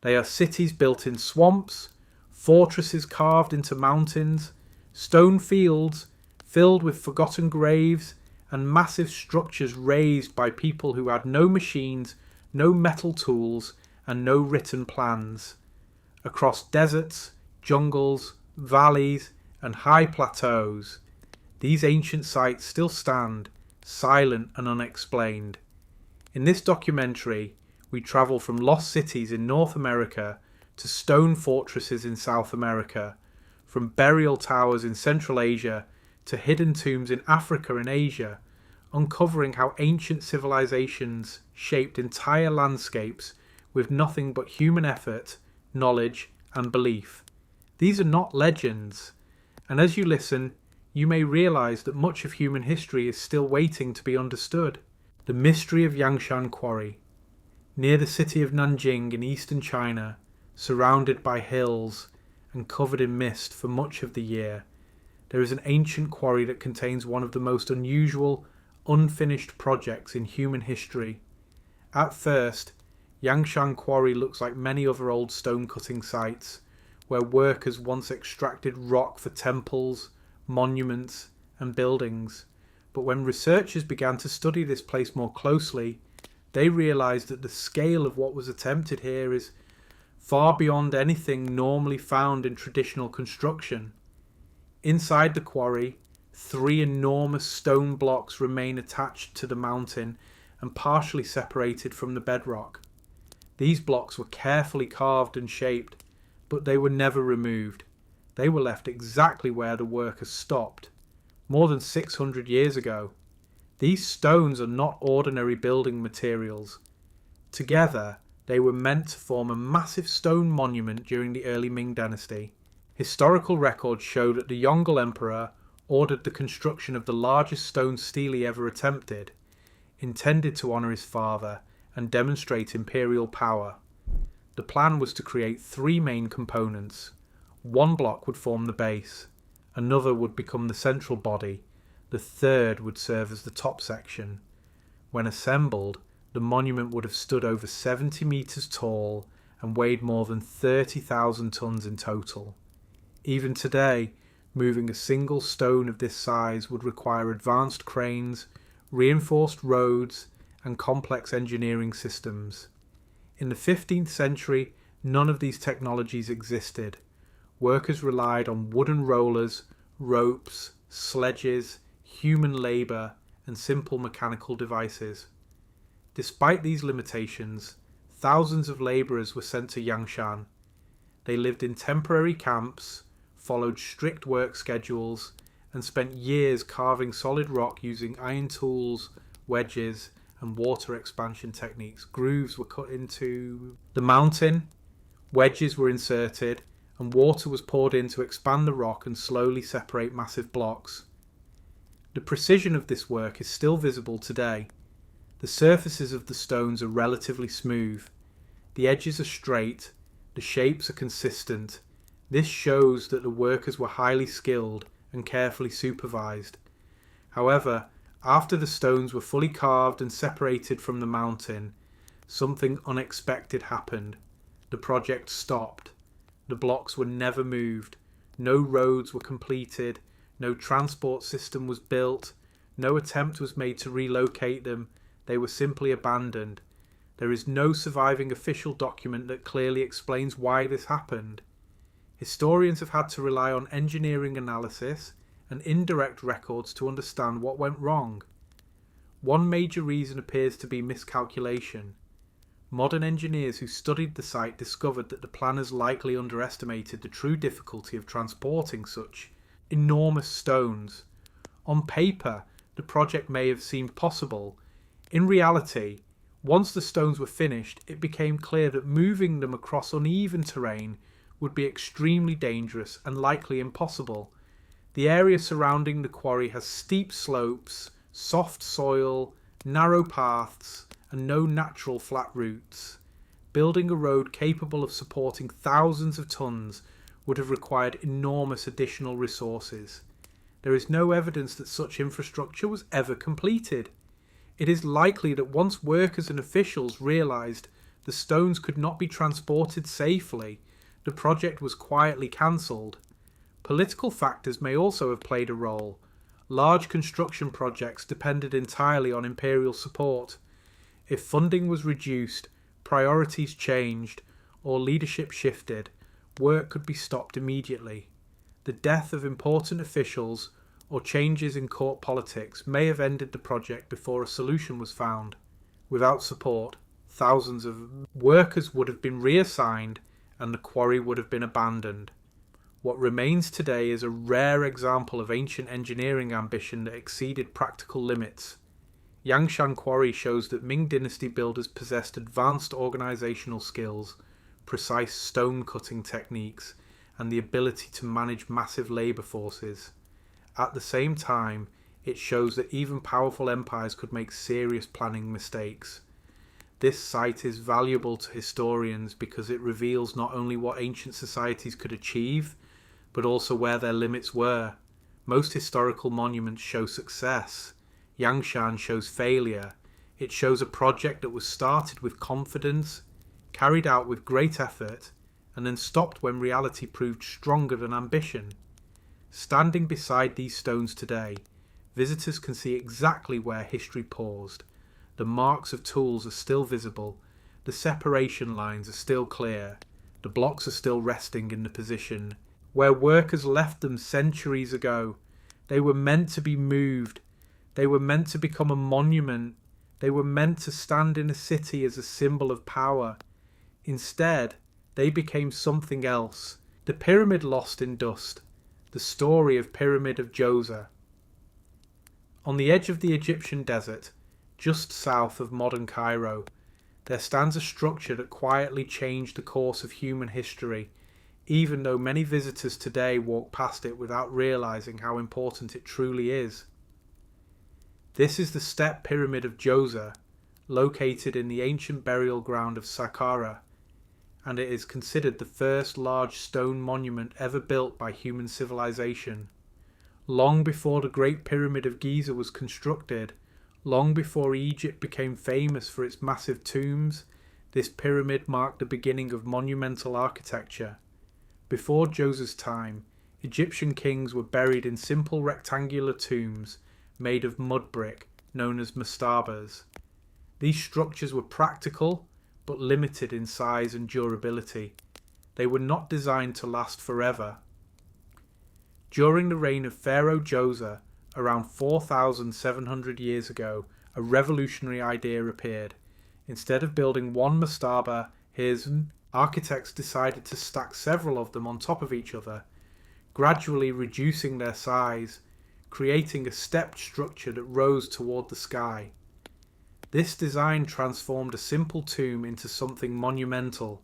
They are cities built in swamps, fortresses carved into mountains, stone fields filled with forgotten graves, and massive structures raised by people who had no machines, no metal tools, and no written plans. Across deserts, jungles, valleys, and high plateaus, these ancient sites still stand, silent and unexplained. In this documentary, we travel from lost cities in North America to stone fortresses in South America, from burial towers in Central Asia to hidden tombs in Africa and Asia, uncovering how ancient civilizations shaped entire landscapes with nothing but human effort, knowledge, and belief. These are not legends, and as you listen, you may realize that much of human history is still waiting to be understood. The mystery of Yangshan Quarry. Near the city of Nanjing in eastern China, surrounded by hills and covered in mist for much of the year, there is an ancient quarry that contains one of the most unusual, unfinished projects in human history. At first, Yangshan Quarry looks like many other old stone-cutting sites, where workers once extracted rock for temples, monuments, and buildings. But when researchers began to study this place more closely, they realized that the scale of what was attempted here is far beyond anything normally found in traditional construction. Inside the quarry, 3 enormous stone blocks remain attached to the mountain and partially separated from the bedrock. These blocks were carefully carved and shaped, but they were never removed. They were left exactly where the workers stopped, more than 600 years ago. These stones are not ordinary building materials. Together, they were meant to form a massive stone monument during the early Ming dynasty. Historical records show that the Yongle Emperor ordered the construction of the largest stone stele he ever attempted, intended to honour his father and demonstrate imperial power. The plan was to create 3 main components. One block would form the base, another would become the central body, the third would serve as the top section. When assembled, the monument would have stood over 70 metres tall and weighed more than 30,000 tons in total. Even today, moving a single stone of this size would require advanced cranes, reinforced roads, and complex engineering systems. In the 15th century, none of these technologies existed. Workers relied on wooden rollers, ropes, sledges, human labour, and simple mechanical devices. Despite these limitations, thousands of labourers were sent to Yangshan. They lived in temporary camps, followed strict work schedules, and spent years carving solid rock using iron tools, wedges, and water expansion techniques. Grooves were cut into the mountain, wedges were inserted, and water was poured in to expand the rock and slowly separate massive blocks. The precision of this work is still visible today. The surfaces of the stones are relatively smooth. The edges are straight. The shapes are consistent. This shows that the workers were highly skilled and carefully supervised. However, after the stones were fully carved and separated from the mountain, something unexpected happened. The project stopped. The blocks were never moved. No roads were completed. No transport system was built. No attempt was made to relocate them. They were simply abandoned. There is no surviving official document that clearly explains why this happened. Historians have had to rely on engineering analysis and indirect records to understand what went wrong. One major reason appears to be miscalculation. Modern engineers who studied the site discovered that the planners likely underestimated the true difficulty of transporting such enormous stones. On paper, the project may have seemed possible. In reality, once the stones were finished, it became clear that moving them across uneven terrain would be extremely dangerous and likely impossible. The area surrounding the quarry has steep slopes, soft soil, narrow paths, and no natural flat routes. Building a road capable of supporting thousands of tons would have required enormous additional resources. There is no evidence that such infrastructure was ever completed. It is likely that once workers and officials realised The stones could not be transported safely. The project was quietly cancelled. Political factors may also have played a role. Large construction projects depended entirely on imperial support. If funding was reduced, priorities changed, or leadership shifted, work could be stopped immediately. The death of important officials or changes in court politics may have ended the project before a solution was found. Without support, thousands of workers would have been reassigned and the quarry would have been abandoned. What remains today is a rare example of ancient engineering ambition that exceeded practical limits. Yangshan Quarry shows that Ming Dynasty builders possessed advanced organizational skills, precise stone cutting techniques, and the ability to manage massive labor forces. At the same time, it shows that even powerful empires could make serious planning mistakes. This site is valuable to historians because it reveals not only what ancient societies could achieve, but also where their limits were. Most historical monuments show success. Yangshan shows failure. It shows a project that was started with confidence, carried out with great effort, and then stopped when reality proved stronger than ambition. Standing beside these stones today, visitors can see exactly where history paused. The marks of tools are still visible, the separation lines are still clear, the blocks are still resting in the position where workers left them centuries ago. They were meant to be moved. They were meant to become a monument. They were meant to stand in a city as a symbol of power. Instead, they became something else. The pyramid lost in dust. The story of Pyramid of Djoser. On the edge of the Egyptian desert, just south of modern Cairo, there stands a structure that quietly changed the course of human history, even though many visitors today walk past it without realizing how important it truly is. This is the Step Pyramid of Djoser, located in the ancient burial ground of Saqqara, and it is considered the first large stone monument ever built by human civilization. Long before the Great Pyramid of Giza was constructed, long before Egypt became famous for its massive tombs, this pyramid marked the beginning of monumental architecture. Before Djoser's time, Egyptian kings were buried in simple rectangular tombs made of mud brick, known as mastabas. These structures were practical, but limited in size and durability. They were not designed to last forever. During the reign of Pharaoh Djoser, around 4,700 years ago, a revolutionary idea appeared. Instead of building one mastaba, his architects decided to stack several of them on top of each other, gradually reducing their size, creating a stepped structure that rose toward the sky. This design transformed a simple tomb into something monumental.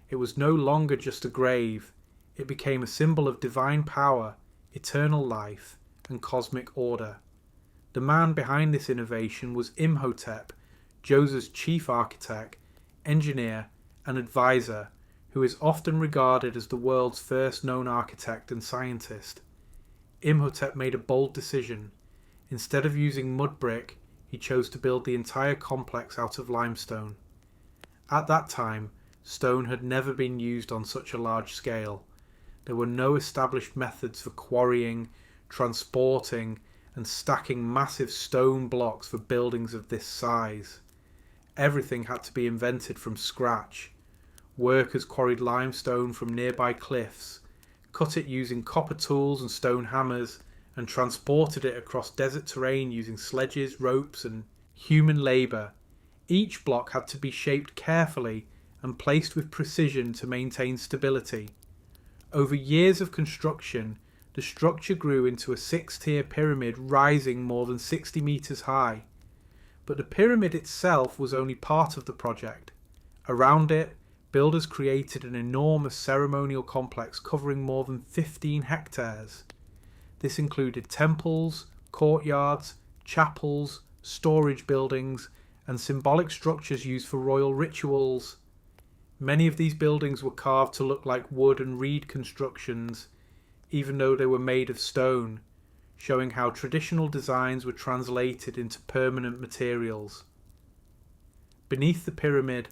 It was no longer just a grave. It became a symbol of divine power, eternal life, and cosmic order. The man behind this innovation was Imhotep, Djoser's chief architect, engineer, and advisor, who is often regarded as the world's first known architect and scientist. Imhotep made a bold decision. Instead of using mud brick, he chose to build the entire complex out of limestone. At that time, stone had never been used on such a large scale. There were no established methods for quarrying, transporting, and stacking massive stone blocks for buildings of this size. Everything had to be invented from scratch. Workers quarried limestone from nearby cliffs, cut it using copper tools and stone hammers, and transported it across desert terrain using sledges, ropes, and human labour. Each block had to be shaped carefully and placed with precision to maintain stability. Over years of construction, the structure grew into a 6-tier pyramid rising more than 60 metres high. But the pyramid itself was only part of the project. Around it, builders created an enormous ceremonial complex covering more than 15 hectares. This included temples, courtyards, chapels, storage buildings, and symbolic structures used for royal rituals. Many of these buildings were carved to look like wood and reed constructions, even though they were made of stone, showing how traditional designs were translated into permanent materials. Beneath the pyramid,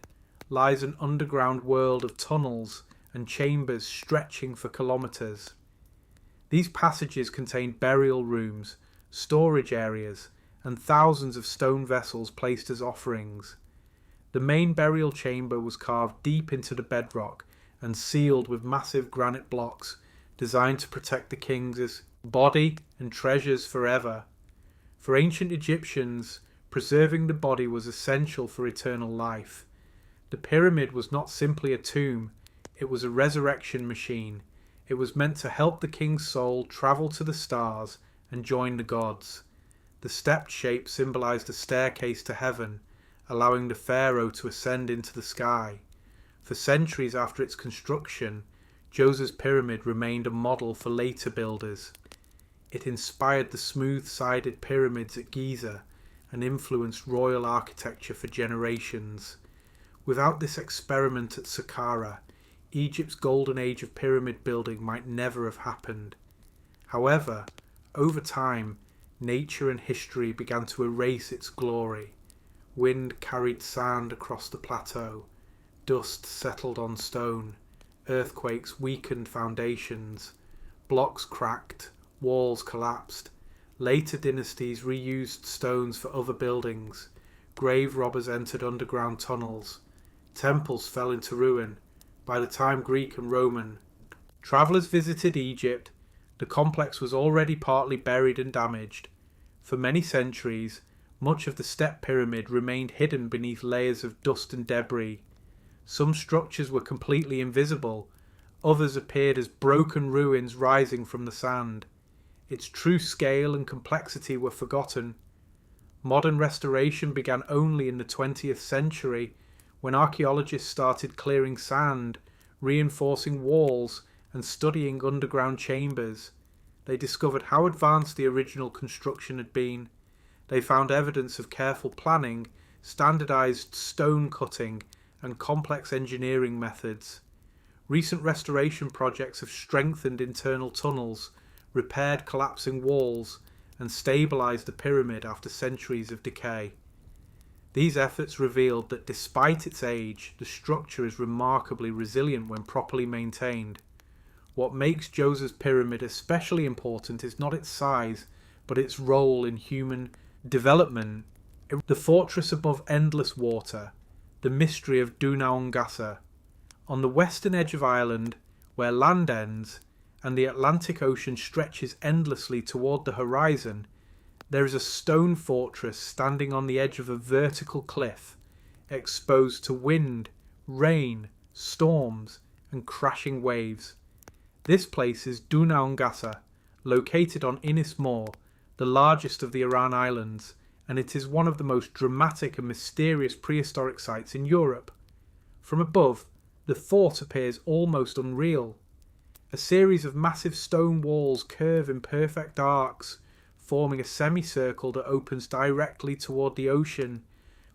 lies an underground world of tunnels and chambers stretching for kilometres. These passages contained burial rooms, storage areas, and thousands of stone vessels placed as offerings. The main burial chamber was carved deep into the bedrock and sealed with massive granite blocks designed to protect the king's body and treasures forever. For ancient Egyptians, preserving the body was essential for eternal life. The pyramid was not simply a tomb, it was a resurrection machine. It was meant to help the king's soul travel to the stars and join the gods. The stepped shape symbolized a staircase to heaven, allowing the pharaoh to ascend into the sky. For centuries after its construction, Djoser's pyramid remained a model for later builders. It inspired the smooth-sided pyramids at Giza and influenced royal architecture for generations. Without this experiment at Saqqara, Egypt's golden age of pyramid building might never have happened. However, over time, nature and history began to erase its glory. Wind carried sand across the plateau, dust settled on stone, earthquakes weakened foundations, blocks cracked, walls collapsed. Later dynasties reused stones for other buildings, grave robbers entered underground tunnels, temples fell into ruin. By the time Greek and Roman travellers visited Egypt, the complex was already partly buried and damaged. For many centuries, much of the step pyramid remained hidden beneath layers of dust and debris. Some structures were completely invisible, others appeared as broken ruins rising from the sand. Its true scale and complexity were forgotten. Modern restoration began only in the 20th century, when archaeologists started clearing sand, reinforcing walls, and studying underground chambers. They discovered how advanced the original construction had been. They found evidence of careful planning, standardized stone cutting, and complex engineering methods. Recent restoration projects have strengthened internal tunnels, repaired collapsing walls, and stabilized the pyramid after centuries of decay. These efforts revealed that despite its age, the structure is remarkably resilient when properly maintained. What makes Djoser's pyramid especially important is not its size, but its role in human development. The fortress above endless water, the mystery of Dunaungasa. On the western edge of Ireland, where land ends, and the Atlantic Ocean stretches endlessly toward the horizon, there is a stone fortress standing on the edge of a vertical cliff, exposed to wind, rain, storms, and crashing waves. This place is Dunaungasa, located on Innis Mhor, the largest of the Aran Islands, and it is one of the most dramatic and mysterious prehistoric sites in Europe. From above, the fort appears almost unreal. A series of massive stone walls curve in perfect arcs, forming a semicircle that opens directly toward the ocean,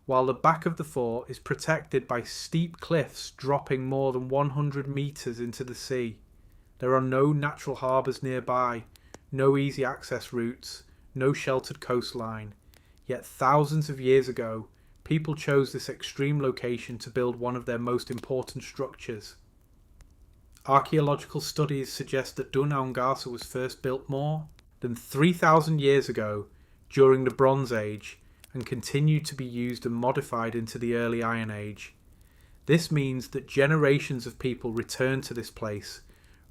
while the back of the fort is protected by steep cliffs dropping more than 100 metres into the sea. There are no natural harbours nearby, no easy access routes, no sheltered coastline. Yet thousands of years ago, people chose this extreme location to build one of their most important structures. Archaeological studies suggest that Dunaungasa was first built more than 3,000 years ago during the Bronze Age and continued to be used and modified into the early Iron Age. This means that generations of people returned to this place,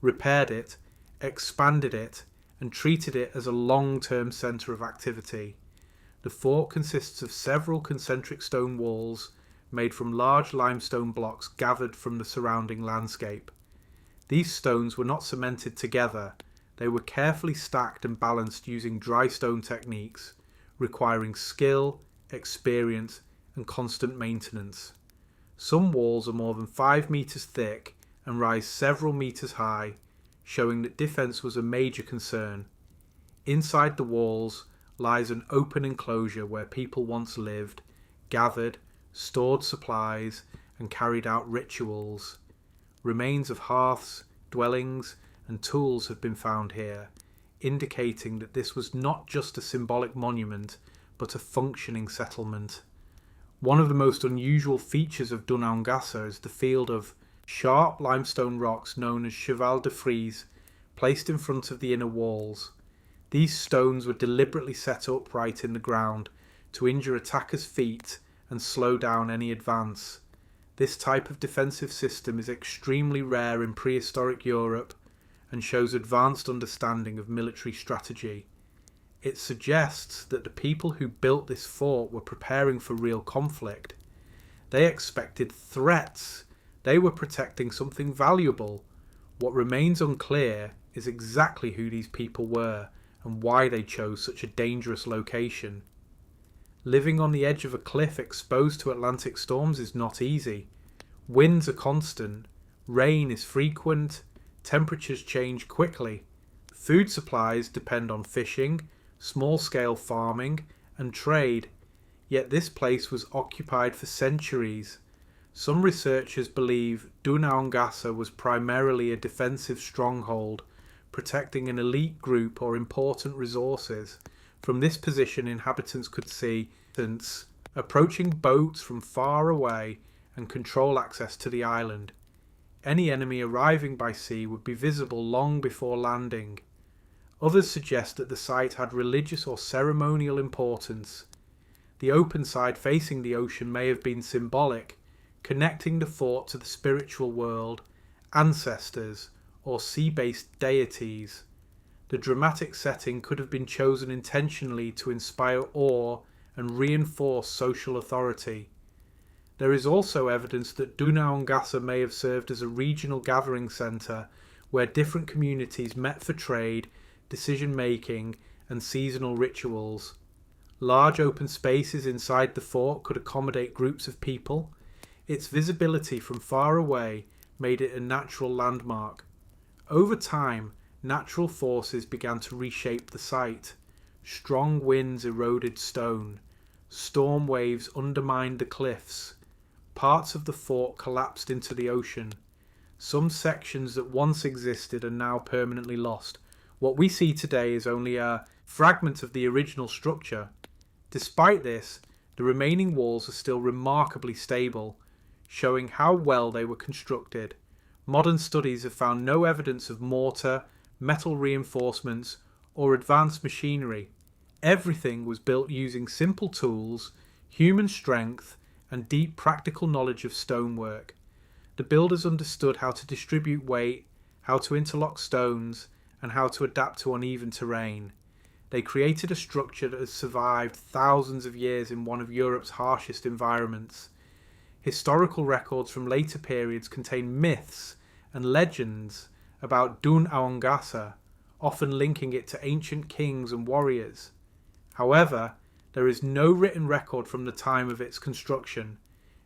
repaired it, expanded it, and treated it as a long-term centre of activity. The fort consists of several concentric stone walls made from large limestone blocks gathered from the surrounding landscape. These stones were not cemented together. They were carefully stacked and balanced using dry stone techniques, requiring skill, experience, and constant maintenance. Some walls are more than 5 metres thick and rise several metres high, showing that defence was a major concern. Inside the walls lies an open enclosure where people once lived, gathered, stored supplies, and carried out rituals. Remains of hearths, dwellings, and tools have been found here, indicating that this was not just a symbolic monument, but a functioning settlement. One of the most unusual features of Dunauwangasa is the field of sharp limestone rocks known as cheval de frise, placed in front of the inner walls. These stones were deliberately set upright in the ground to injure attackers' feet and slow down any advance. This type of defensive system is extremely rare in prehistoric Europe and shows advanced understanding of military strategy. It suggests that the people who built this fort were preparing for real conflict. They expected threats. They were protecting something valuable. What remains unclear is exactly who these people were and why they chose such a dangerous location. Living on the edge of a cliff exposed to Atlantic storms is not easy. Winds are constant, rain is frequent, temperatures change quickly. Food supplies depend on fishing, small-scale farming, and trade. Yet this place was occupied for centuries. Some researchers believe Dunauwangasa was primarily a defensive stronghold, protecting an elite group or important resources. From this position, inhabitants could see approaching boats from far away and control access to the island. Any enemy arriving by sea would be visible long before landing. Others suggest that the site had religious or ceremonial importance. The open side facing the ocean may have been symbolic, connecting the fort to the spiritual world, ancestors, or sea-based deities. The dramatic setting could have been chosen intentionally to inspire awe and reinforce social authority. There is also evidence that Dunauwangasa may have served as a regional gathering centre where different communities met for trade, decision-making, and seasonal rituals. Large open spaces inside the fort could accommodate groups of people. Its visibility from far away made it a natural landmark. Over time, natural forces began to reshape the site. Strong winds eroded stone. Storm waves undermined the cliffs. Parts of the fort collapsed into the ocean. Some sections that once existed are now permanently lost. What we see today is only a fragment of the original structure. Despite this, the remaining walls are still remarkably stable, showing how well they were constructed. Modern studies have found no evidence of mortar, metal reinforcements, or advanced machinery. Everything was built using simple tools, human strength, and deep practical knowledge of stonework. The builders understood how to distribute weight, how to interlock stones, and how to adapt to uneven terrain. They created a structure that has survived thousands of years in one of Europe's harshest environments. Historical records from later periods contain myths and legends about Dunauwangasa, often linking it to ancient kings and warriors. However, there is no written record from the time of its construction.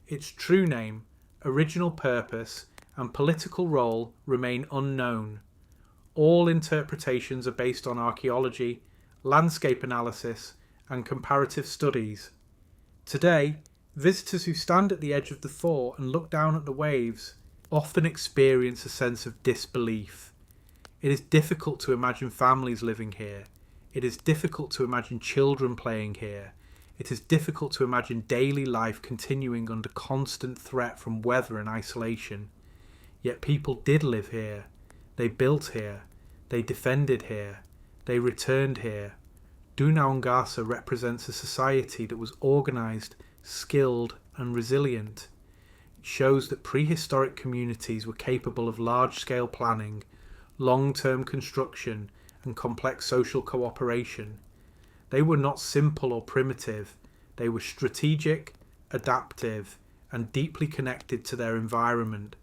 Its true name, original purpose, and political role remain unknown. All interpretations are based on archaeology, landscape analysis, and comparative studies. Today, visitors who stand at the edge of the fort and look down at the waves often experience a sense of disbelief. It is difficult to imagine families living here. It is difficult to imagine children playing here. It is difficult to imagine daily life continuing under constant threat from weather and isolation. Yet people did live here. They built here. They defended here. They returned here. Dunauwangasa represents a society that was organised, skilled, and resilient. It shows that prehistoric communities were capable of large-scale planning, long-term construction, and complex social cooperation. They were not simple or primitive. They were strategic, adaptive, and deeply connected to their environment.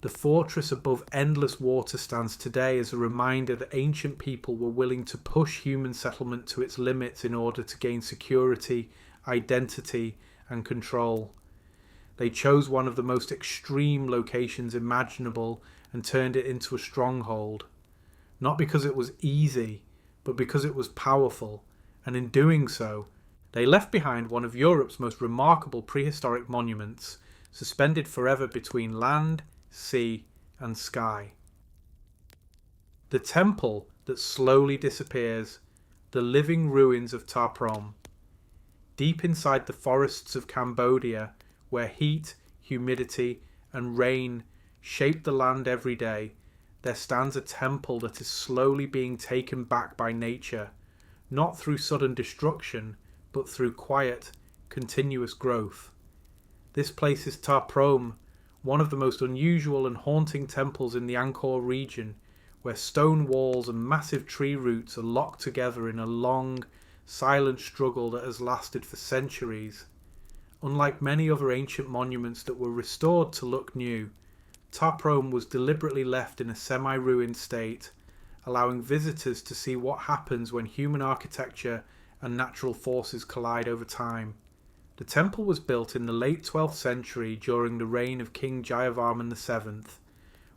The fortress above endless water stands today as a reminder that ancient people were willing to push human settlement to its limits in order to gain security, identity, and control. They chose one of the most extreme locations imaginable and turned it into a stronghold. Not because it was easy, but because it was powerful, and in doing so, they left behind one of Europe's most remarkable prehistoric monuments, suspended forever between land, sea, and sky. The temple that slowly disappears, the living ruins of Tarprom. Deep inside the forests of Cambodia, where heat, humidity, and rain shape the land every day, there stands a temple that is slowly being taken back by nature, not through sudden destruction, but through quiet, continuous growth. This place is Ta Prohm, one of the most unusual and haunting temples in the Angkor region, where stone walls and massive tree roots are locked together in a long, silent struggle that has lasted for centuries. Unlike many other ancient monuments that were restored to look new, Ta Prohm was deliberately left in a semi-ruined state, allowing visitors to see what happens when human architecture and natural forces collide over time. The temple was built in the late 12th century during the reign of King Jayavarman VII,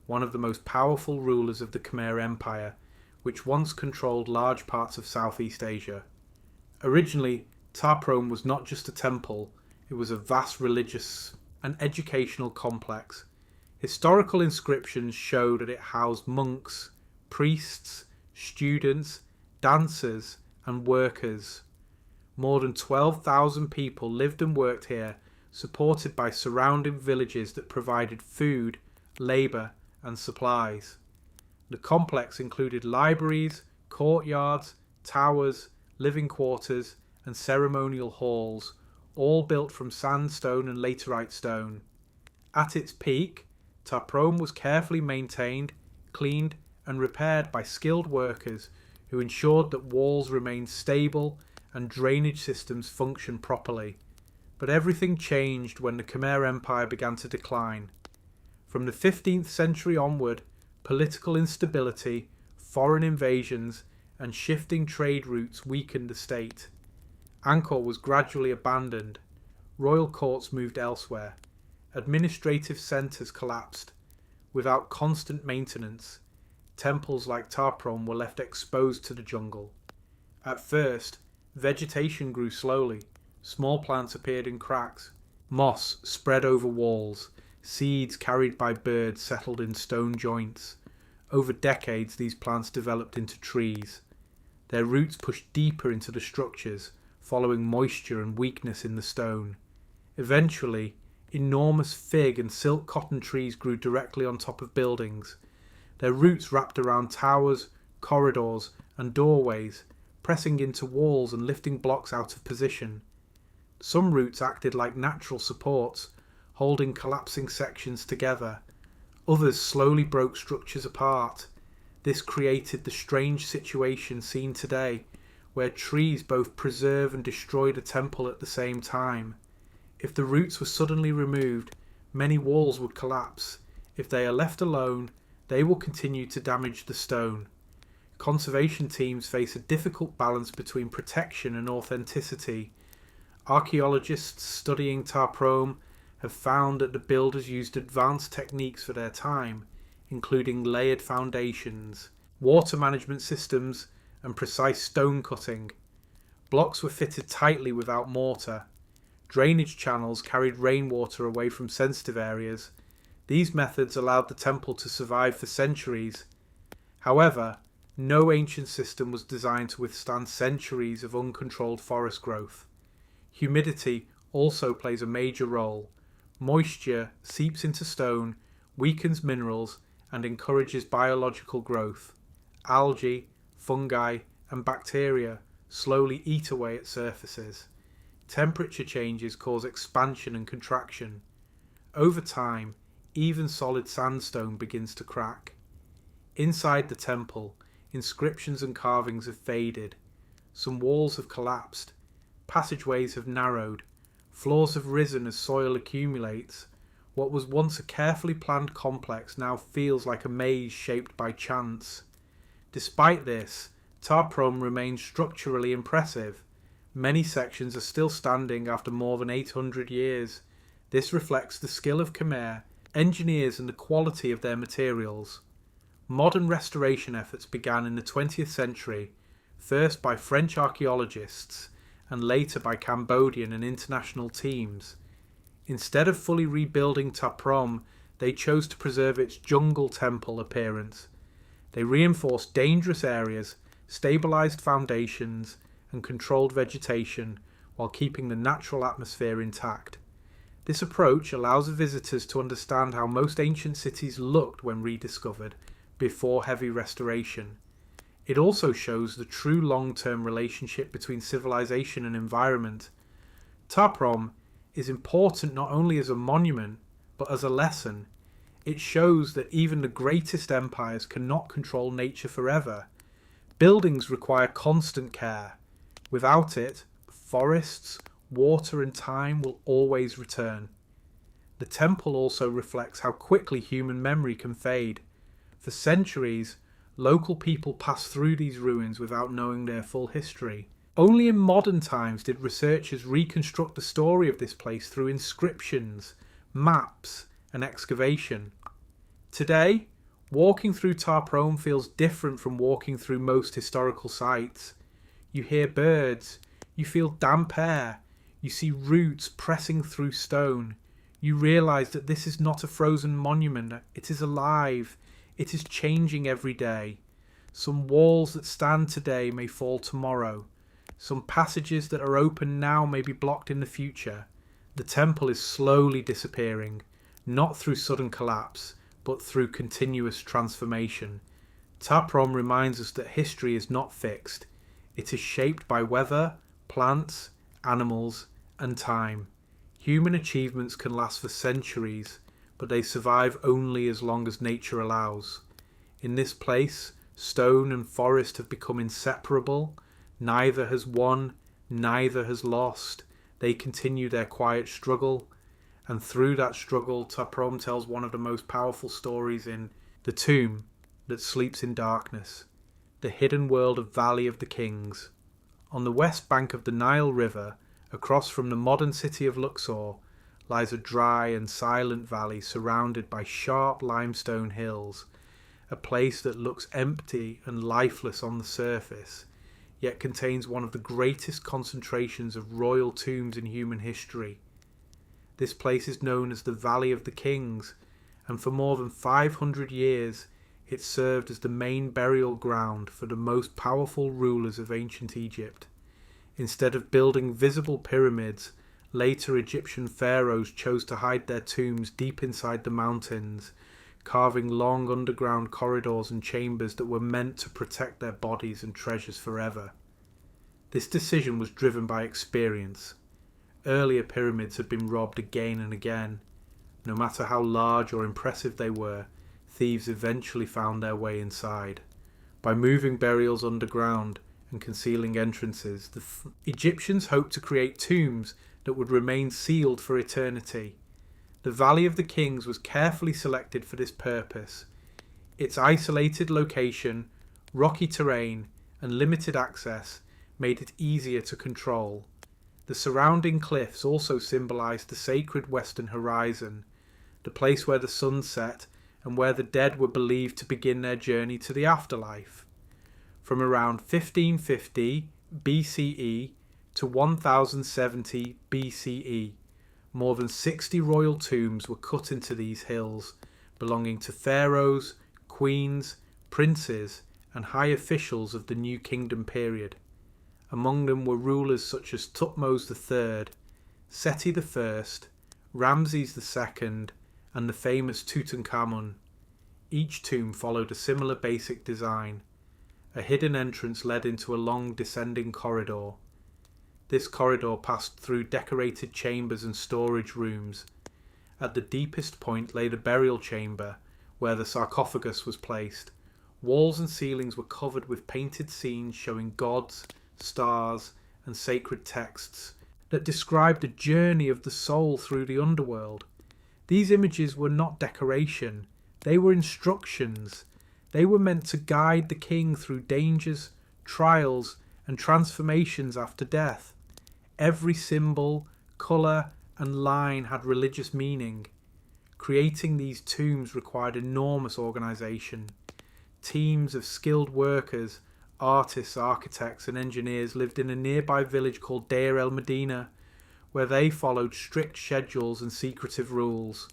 one of the most powerful rulers of the Khmer Empire, which once controlled large parts of Southeast Asia. Originally, Ta Prohm was not just a temple, it was a vast religious and educational complex. Historical inscriptions show that it housed monks, priests, students, dancers, and workers. More than 12,000 people lived and worked here, supported by surrounding villages that provided food, labour, and supplies. The complex included libraries, courtyards, towers, living quarters, and ceremonial halls, all built from sandstone and laterite stone. At its peak, Ta Prohm was carefully maintained, cleaned, and repaired by skilled workers who ensured that walls remained stable and drainage systems functioned properly. But everything changed when the Khmer Empire began to decline. From the 15th century onward, political instability, foreign invasions, and shifting trade routes weakened the state. Angkor was gradually abandoned. Royal courts moved elsewhere. Administrative centres collapsed. Without constant maintenance, temples like Ta Prohm were left exposed to the jungle. At first, vegetation grew slowly. Small plants appeared in cracks. Moss spread over walls. Seeds carried by birds settled in stone joints. Over decades, these plants developed into trees. Their roots pushed deeper into the structures, following moisture and weakness in the stone. Eventually, enormous fig and silk cotton trees grew directly on top of buildings. Their roots wrapped around towers, corridors, and doorways, pressing into walls and lifting blocks out of position. Some roots acted like natural supports, holding collapsing sections together. Others slowly broke structures apart. This created the strange situation seen today, where trees both preserve and destroy the temple at the same time. If the roots were suddenly removed, many walls would collapse. If they are left alone, they will continue to damage the stone. Conservation teams face a difficult balance between protection and authenticity. Archaeologists studying Ta Prohm have found that the builders used advanced techniques for their time, including layered foundations, water management systems, and precise stone cutting. Blocks were fitted tightly without mortar. Drainage channels carried rainwater away from sensitive areas. These methods allowed the temple to survive for centuries. However, no ancient system was designed to withstand centuries of uncontrolled forest growth. Humidity also plays a major role. Moisture seeps into stone, weakens minerals, and encourages biological growth. Algae, fungi, and bacteria slowly eat away at surfaces. Temperature changes cause expansion and contraction. Over time, even solid sandstone begins to crack. Inside the temple, inscriptions and carvings have faded. Some walls have collapsed. Passageways have narrowed. Floors have risen as soil accumulates. What was once a carefully planned complex now feels like a maze shaped by chance. Despite this, Ta Prohm remains structurally impressive. Many sections are still standing after more than 800 years. This reflects the skill of Khmer engineers and the quality of their materials. Modern restoration efforts began in the 20th century, first by French archaeologists and later by Cambodian and international teams. Instead of fully rebuilding Ta Prohm, they chose to preserve its jungle temple appearance. They reinforced dangerous areas, stabilized foundations, and controlled vegetation while keeping the natural atmosphere intact. This approach allows visitors to understand how most ancient cities looked when rediscovered before heavy restoration. It also shows the true long-term relationship between civilization and environment. Taprom is important not only as a monument, but as a lesson. It shows that even the greatest empires cannot control nature forever. Buildings require constant care. Without it, forests, water and time will always return. The temple also reflects how quickly human memory can fade. For centuries, local people passed through these ruins without knowing their full history. Only in modern times did researchers reconstruct the story of this place through inscriptions, maps, and excavation. Today, walking through Taprom feels different from walking through most historical sites. You hear birds, you feel damp air, you see roots pressing through stone. You realise that this is not a frozen monument, it is alive, it is changing every day. Some walls that stand today may fall tomorrow. Some passages that are open now may be blocked in the future. The temple is slowly disappearing, not through sudden collapse, but through continuous transformation. Taprom reminds us that history is not fixed. It is shaped by weather, plants, animals, and time. Human achievements can last for centuries, but they survive only as long as nature allows. In this place, stone and forest have become inseparable. Neither has won, neither has lost. They continue their quiet struggle, and through that struggle, Taprom tells one of the most powerful stories in The Tomb That Sleeps in Darkness, the hidden world of Valley of the Kings. On the west bank of the Nile River, across from the modern city of Luxor, lies a dry and silent valley surrounded by sharp limestone hills, a place that looks empty and lifeless on the surface, yet contains one of the greatest concentrations of royal tombs in human history. This place is known as the Valley of the Kings, and for more than 500 years it served as the main burial ground for the most powerful rulers of ancient Egypt. Instead of building visible pyramids, later Egyptian pharaohs chose to hide their tombs deep inside the mountains, carving long underground corridors and chambers that were meant to protect their bodies and treasures forever. This decision was driven by experience. Earlier pyramids had been robbed again and again. No matter how large or impressive they were, thieves eventually found their way inside. By moving burials underground and concealing entrances, the Egyptians hoped to create tombs that would remain sealed for eternity. The Valley of the Kings was carefully selected for this purpose. Its isolated location, rocky terrain, and limited access made it easier to control. The surrounding cliffs also symbolised the sacred western horizon, the place where the sun set and where the dead were believed to begin their journey to the afterlife. From around 1550 BCE to 1070 BCE, more than 60 royal tombs were cut into these hills, belonging to pharaohs, queens, princes, and high officials of the New Kingdom period. Among them were rulers such as Thutmose III, Seti I, Ramses II, and the famous Tutankhamun. Each tomb followed a similar basic design. A hidden entrance led into a long descending corridor. This corridor passed through decorated chambers and storage rooms. At the deepest point lay the burial chamber, where the sarcophagus was placed. Walls and ceilings were covered with painted scenes showing gods, stars, and sacred texts that described the journey of the soul through the underworld. These images were not decoration, they were instructions. They were meant to guide the king through dangers, trials, and transformations after death. Every symbol, colour, and line had religious meaning. Creating these tombs required enormous organisation. Teams of skilled workers, artists, architects, and engineers lived in a nearby village called Deir el Medina, where they followed strict schedules and secretive rules.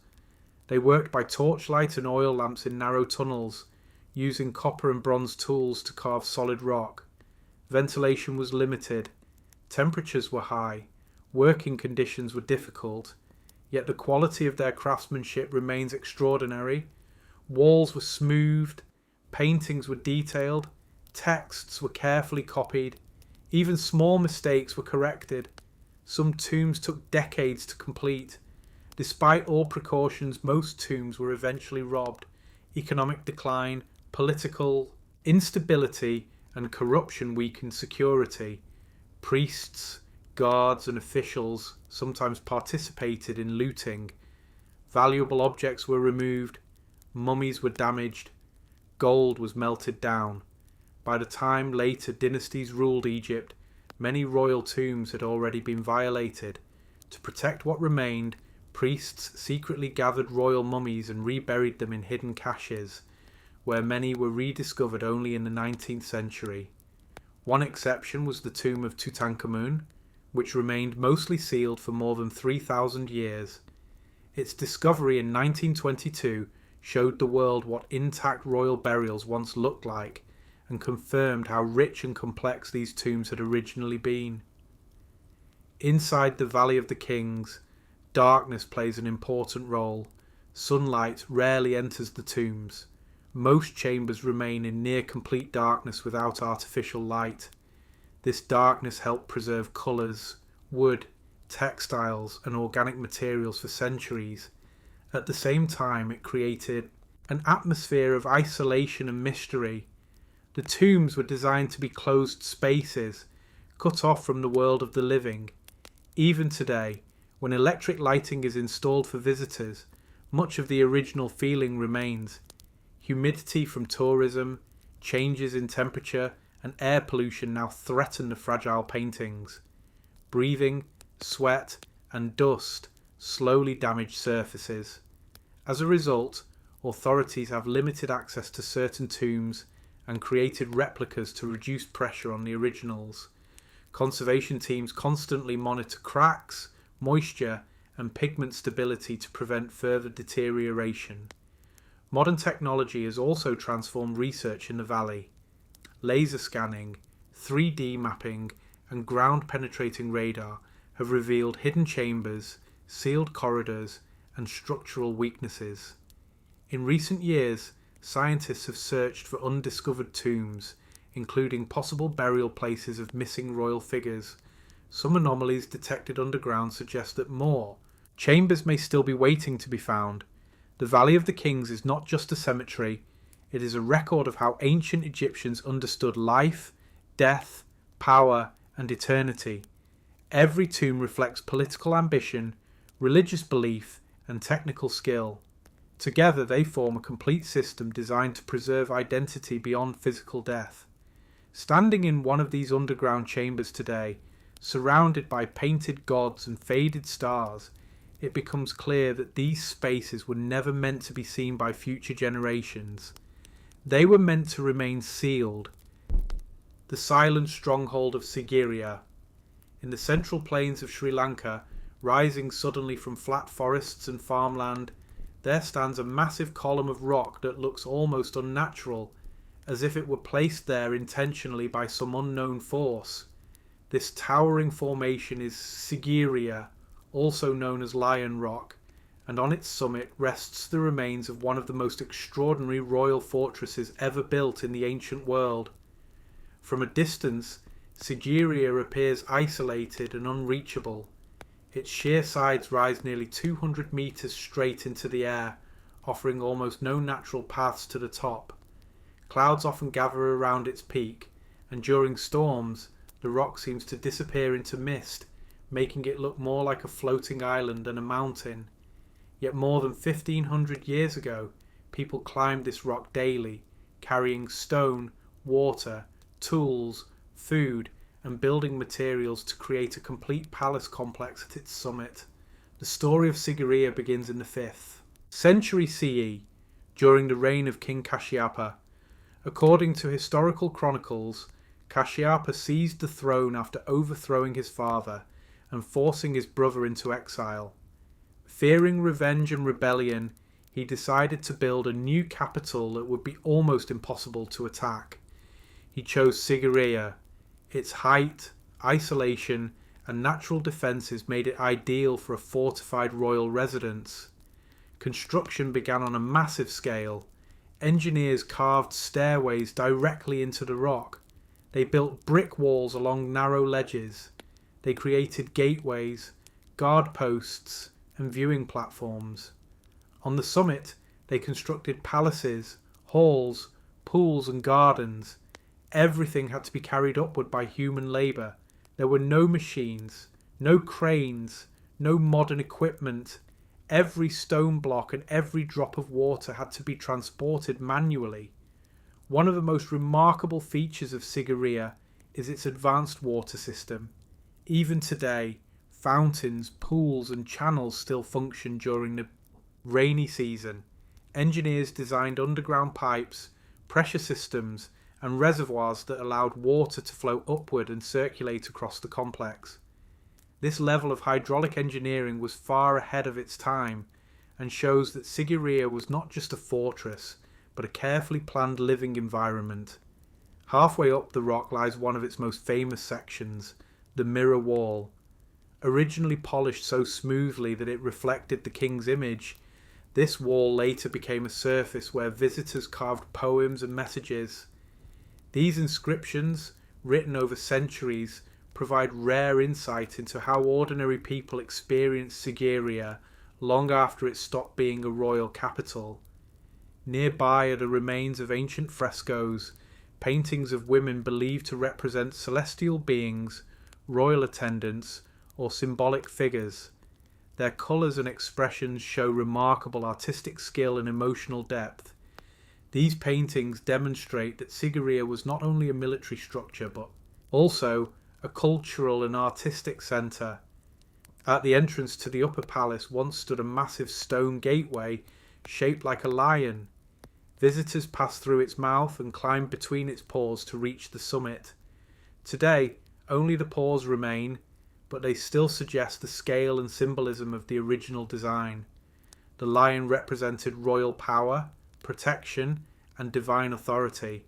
They worked by torchlight and oil lamps in narrow tunnels, using copper and bronze tools to carve solid rock. Ventilation was limited, temperatures were high, Working conditions were difficult, yet the quality of their craftsmanship remains extraordinary. Walls were smoothed, paintings were detailed, texts were carefully copied, even small mistakes were corrected. Some tombs took decades to complete. Despite all precautions, most tombs were eventually robbed. Economic decline, political instability, and corruption weakened security. Priests, guards, and officials sometimes participated in looting. Valuable objects were removed, mummies were damaged, gold was melted down. By the time later dynasties ruled Egypt, many royal tombs had already been violated. To protect what remained, priests secretly gathered royal mummies and reburied them in hidden caches, where many were rediscovered only in the 19th century. One exception was the tomb of Tutankhamun, which remained mostly sealed for more than 3,000 years. Its discovery in 1922 showed the world what intact royal burials once looked like, and confirmed how rich and complex these tombs had originally been. Inside the Valley of the Kings, darkness plays an important role. Sunlight rarely enters the tombs. Most chambers remain in near complete darkness without artificial light. This darkness helped preserve colours, wood, textiles, and organic materials for centuries. At the same time, it created an atmosphere of isolation and mystery. The tombs were designed to be closed spaces, cut off from the world of the living. Even today, when electric lighting is installed for visitors, much of the original feeling remains. Humidity from tourism, changes in temperature, and air pollution now threaten the fragile paintings. Breathing, sweat, and dust slowly damage surfaces. As a result, authorities have limited access to certain tombs and created replicas to reduce pressure on the originals. Conservation teams constantly monitor cracks, moisture, and pigment stability to prevent further deterioration. Modern technology has also transformed research in the valley. Laser scanning, 3D mapping, and ground-penetrating radar have revealed hidden chambers, sealed corridors, and structural weaknesses. In recent years, scientists have searched for undiscovered tombs, including possible burial places of missing royal figures. Some anomalies detected underground suggest that more chambers may still be waiting to be found. The Valley of the Kings is not just a cemetery, it is a record of how ancient Egyptians understood life, death, power, and eternity. Every tomb reflects political ambition, religious belief, and technical skill. Together they form a complete system designed to preserve identity beyond physical death. Standing in one of these underground chambers today, surrounded by painted gods and faded stars, it becomes clear that these spaces were never meant to be seen by future generations. They were meant to remain sealed. The silent stronghold of Sigiriya. In the central plains of Sri Lanka, rising suddenly from flat forests and farmland, there stands a massive column of rock that looks almost unnatural, as if it were placed there intentionally by some unknown force. This towering formation is Sigiriya, also known as Lion Rock, and on its summit rests the remains of one of the most extraordinary royal fortresses ever built in the ancient world. From a distance, Sigiriya appears isolated and unreachable. Its sheer sides rise nearly 200 meters straight into the air, offering almost no natural paths to the top. Clouds often gather around its peak, and during storms, the rock seems to disappear into mist, making it look more like a floating island than a mountain. Yet more than 1,500 years ago, people climbed this rock daily, carrying stone, water, tools, food, and building materials to create a complete palace complex at its summit. The story of Sigiriya begins in the 5th century CE, during the reign of King Kashyapa. According to historical chronicles, Kashyapa seized the throne after overthrowing his father and forcing his brother into exile. Fearing revenge and rebellion, he decided to build a new capital that would be almost impossible to attack. He chose Sigiriya. Its height, isolation, and natural defences made it ideal for a fortified royal residence. Construction began on a massive scale. Engineers carved stairways directly into the rock. They built brick walls along narrow ledges. They created gateways, guard posts, and viewing platforms. On the summit, they constructed palaces, halls, pools, and gardens. Everything had to be carried upward by human labour. There were no machines, no cranes, no modern equipment. Every stone block and every drop of water had to be transported manually. One of the most remarkable features of Sigiriya is its advanced water system. Even today, fountains, pools, and channels still function during the rainy season. Engineers designed underground pipes, pressure systems, and reservoirs that allowed water to flow upward and circulate across the complex. This level of hydraulic engineering was far ahead of its time and shows that Sigiriya was not just a fortress, but a carefully planned living environment. Halfway up the rock lies one of its most famous sections, the Mirror Wall. Originally polished so smoothly that it reflected the king's image, this wall later became a surface where visitors carved poems and messages. These inscriptions, written over centuries, provide rare insight into how ordinary people experienced Sigiriya long after it stopped being a royal capital. Nearby are the remains of ancient frescoes, paintings of women believed to represent celestial beings, royal attendants, or symbolic figures. Their colours and expressions show remarkable artistic skill and emotional depth. These paintings demonstrate that Sigiriya was not only a military structure, but also a cultural and artistic centre. At the entrance to the upper palace once stood a massive stone gateway shaped like a lion. Visitors passed through its mouth and climbed between its paws to reach the summit. Today, only the paws remain, but they still suggest the scale and symbolism of the original design. The lion represented royal power, protection, and divine authority.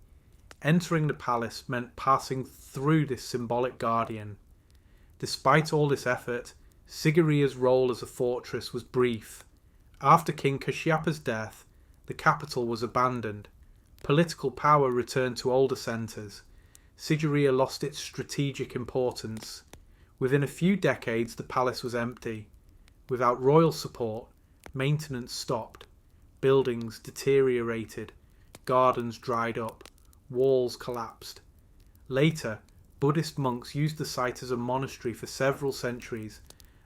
Entering the palace meant passing through this symbolic guardian. Despite all this effort, Sigiriya's role as a fortress was brief. After King Kashyapa's death, the capital was abandoned. Political power returned to older centres. Sigiriya lost its strategic importance. Within a few decades, the palace was empty. Without royal support, maintenance stopped. Buildings deteriorated. Gardens dried up. Walls collapsed. Later, Buddhist monks used the site as a monastery for several centuries,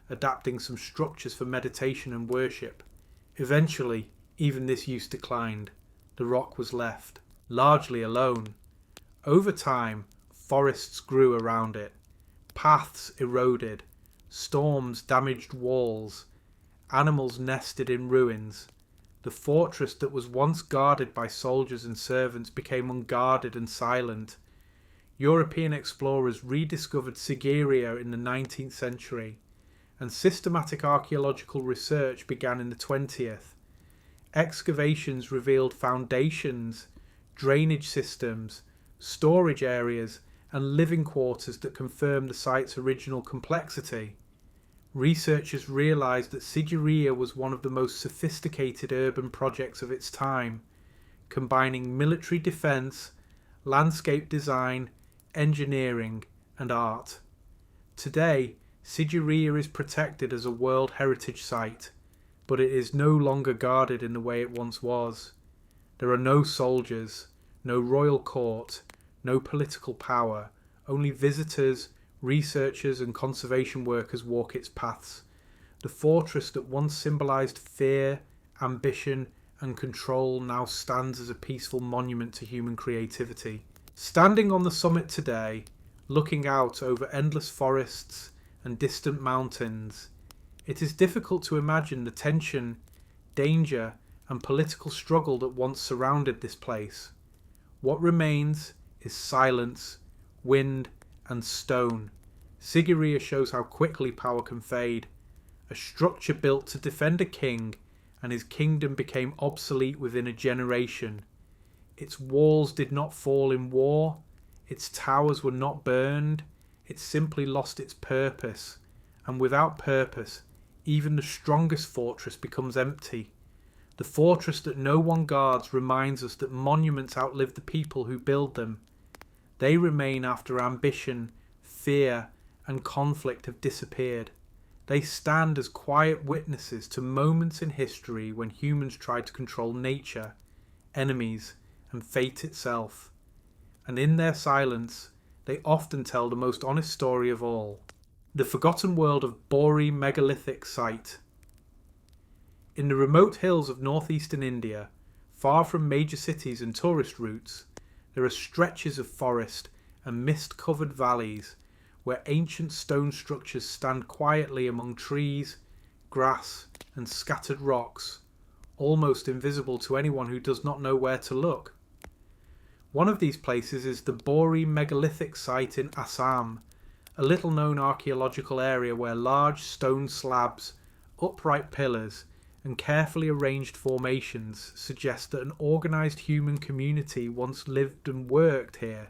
adapting some structures for meditation and worship. Eventually, even this use declined. The rock was left, largely alone. Over time, forests grew around it. Paths eroded. Storms damaged walls. Animals nested in ruins. The fortress that was once guarded by soldiers and servants became unguarded and silent. European explorers rediscovered Sigiriya in the 19th century, and systematic archaeological research began in the 20th. Excavations revealed foundations, drainage systems, storage areas, and living quarters that confirmed the site's original complexity. Researchers realised that Sigiriya was one of the most sophisticated urban projects of its time, combining military defence, landscape design, engineering, and art. Today, Sigiriya is protected as a World Heritage Site, but it is no longer guarded in the way it once was. There are no soldiers, no royal court, no political power, only visitors, researchers and conservation workers walk its paths. The fortress that once symbolised fear, ambition and control now stands as a peaceful monument to human creativity. Standing on the summit today, looking out over endless forests and distant mountains, it is difficult to imagine the tension, danger and political struggle that once surrounded this place. What remains is silence, wind and stone. Sigiriya shows how quickly power can fade. A structure built to defend a king, and his kingdom became obsolete within a generation. Its walls did not fall in war, its towers were not burned, It simply lost its purpose, and without purpose, even the strongest fortress becomes empty. The fortress that no one guards reminds us that monuments outlive the people who build them. They remain after ambition, fear, and conflict have disappeared. They stand as quiet witnesses to moments in history when humans tried to control nature, enemies, and fate itself. And in their silence, they often tell the most honest story of all. The forgotten world of Bori megalithic site. In the remote hills of northeastern India, far from major cities and tourist routes, there are stretches of forest and mist-covered valleys where ancient stone structures stand quietly among trees, grass, and scattered rocks, almost invisible to anyone who does not know where to look. One of these places is the Bori megalithic site in Assam, a little-known archaeological area where large stone slabs, upright pillars, and carefully arranged formations suggest that an organised human community once lived and worked here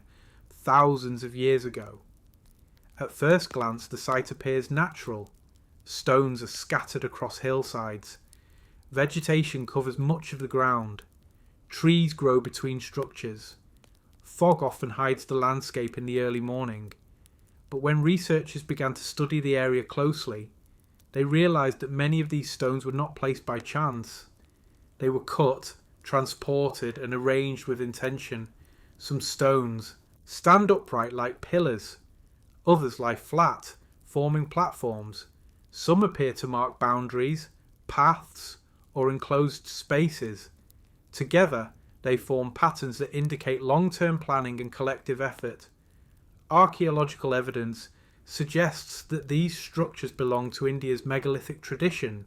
thousands of years ago. At first glance, the site appears natural. Stones are scattered across hillsides. Vegetation covers much of the ground. Trees grow between structures. Fog often hides the landscape in the early morning. But when researchers began to study the area closely, they realised that many of these stones were not placed by chance. They were cut, transported, and arranged with intention. Some stones stand upright like pillars. Others lie flat, forming platforms. Some appear to mark boundaries, paths, or enclosed spaces. Together, they form patterns that indicate long-term planning and collective effort. Archaeological evidence suggests that these structures belong to India's megalithic tradition,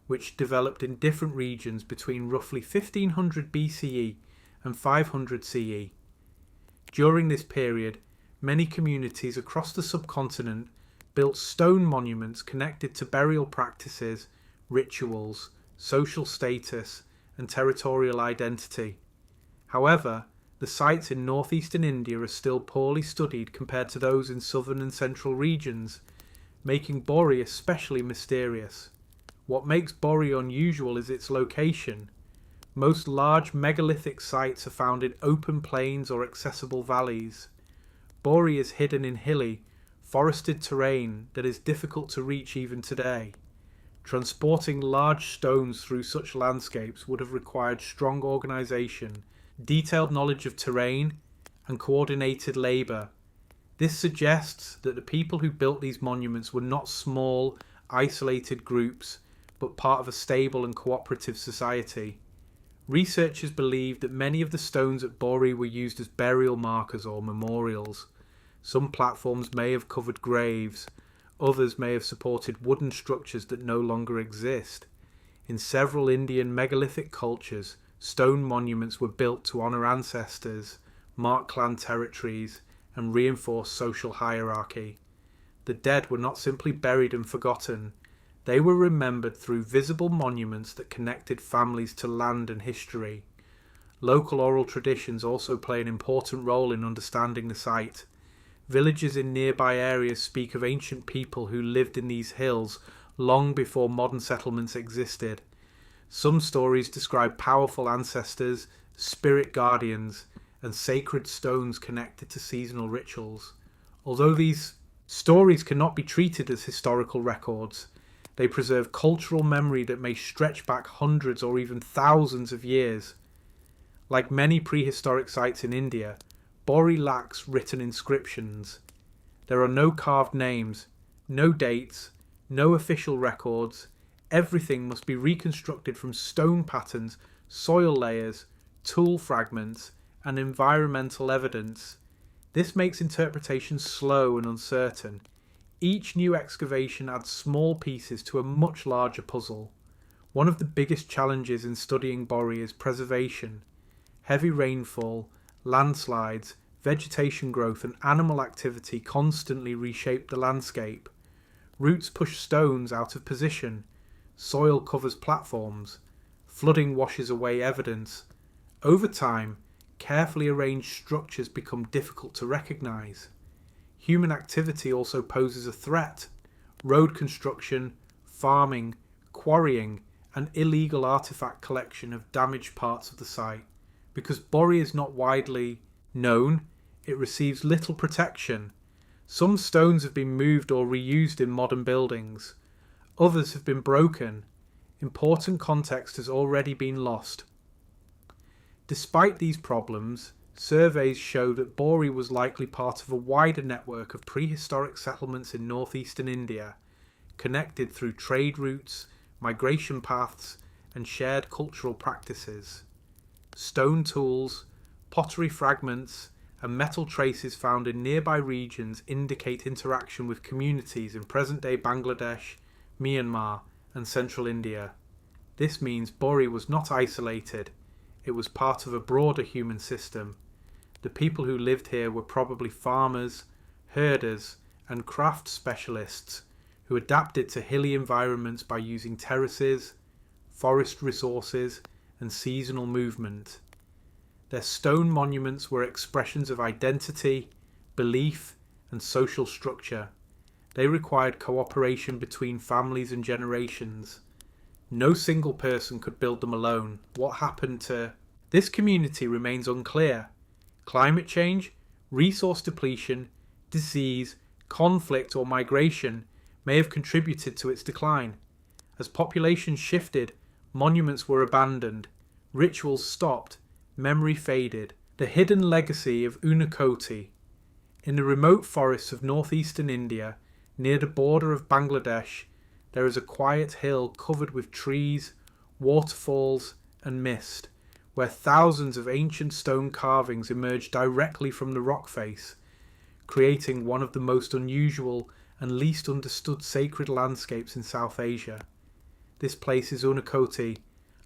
which developed in different regions between roughly 1500 BCE and 500 CE. During this period, many communities across the subcontinent built stone monuments connected to burial practices, rituals, social status, and territorial identity. However, the sites in northeastern India are still poorly studied compared to those in southern and central regions, making Bori especially mysterious. What makes Bori unusual is its location. Most large megalithic sites are found in open plains or accessible valleys. Bori is hidden in hilly, forested terrain that is difficult to reach even today. Transporting large stones through such landscapes would have required strong organisation, detailed knowledge of terrain, and coordinated labour. This suggests that the people who built these monuments were not small, isolated groups, but part of a stable and cooperative society. Researchers believe that many of the stones at Bori were used as burial markers or memorials. Some platforms may have covered graves, others may have supported wooden structures that no longer exist. In several Indian megalithic cultures, stone monuments were built to honour ancestors, mark clan territories, and reinforce social hierarchy. The dead were not simply buried and forgotten. They were remembered through visible monuments that connected families to land and history. Local oral traditions also play an important role in understanding the site. Villages in nearby areas speak of ancient people who lived in these hills long before modern settlements existed. Some stories describe powerful ancestors, spirit guardians, and sacred stones connected to seasonal rituals. Although these stories cannot be treated as historical records, they preserve cultural memory that may stretch back hundreds or even thousands of years. Like many prehistoric sites in India, Bori lacks written inscriptions. There are no carved names, no dates, no official records. Everything must be reconstructed from stone patterns, soil layers, tool fragments, and environmental evidence. This makes interpretation slow and uncertain. Each new excavation adds small pieces to a much larger puzzle. One of the biggest challenges in studying Bori is preservation. Heavy rainfall, landslides, vegetation growth, and animal activity constantly reshape the landscape. Roots push stones out of position. Soil covers platforms. Flooding washes away evidence. Over time, carefully arranged structures become difficult to recognise. human activity also poses a threat. Road construction, farming, quarrying, and illegal artifact collection have damaged parts of the site. Because Bori is not widely known, it receives little protection. Some stones have been moved or reused in modern buildings. Others have been broken. Important context has already been lost. Despite these problems, surveys show that Bori was likely part of a wider network of prehistoric settlements in northeastern India, connected through trade routes, migration paths, and shared cultural practices. Stone tools, pottery fragments, and metal traces found in nearby regions indicate interaction with communities in present-day Bangladesh, Myanmar, and central India. This means Bori was not isolated. It was part of a broader human system. The people who lived here were probably farmers, herders, and craft specialists who adapted to hilly environments by using terraces, forest resources, and seasonal movement. Their stone monuments were expressions of identity, belief, and social structure. They required cooperation between families and generations. No single person could build them alone. What happened to this community remains unclear. Climate change, resource depletion, disease, conflict, or migration may have contributed to its decline. As populations shifted, monuments were abandoned, rituals stopped, memory faded. The hidden legacy of Unakoti. In the remote forests of northeastern India, near the border of Bangladesh, there is a quiet hill covered with trees, waterfalls, and mist, where thousands of ancient stone carvings emerge directly from the rock face, creating one of the most unusual and least understood sacred landscapes in South Asia. This place is Unakoti,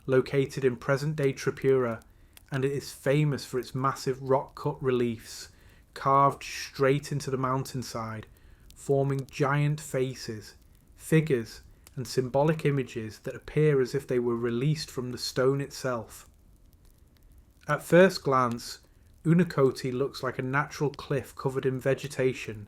located in present-day Tripura, and it is famous for its massive rock-cut reliefs, carved straight into the mountainside, forming giant faces, figures, and symbolic images that appear as if they were released from the stone itself. At first glance, Unakoti looks like a natural cliff covered in vegetation,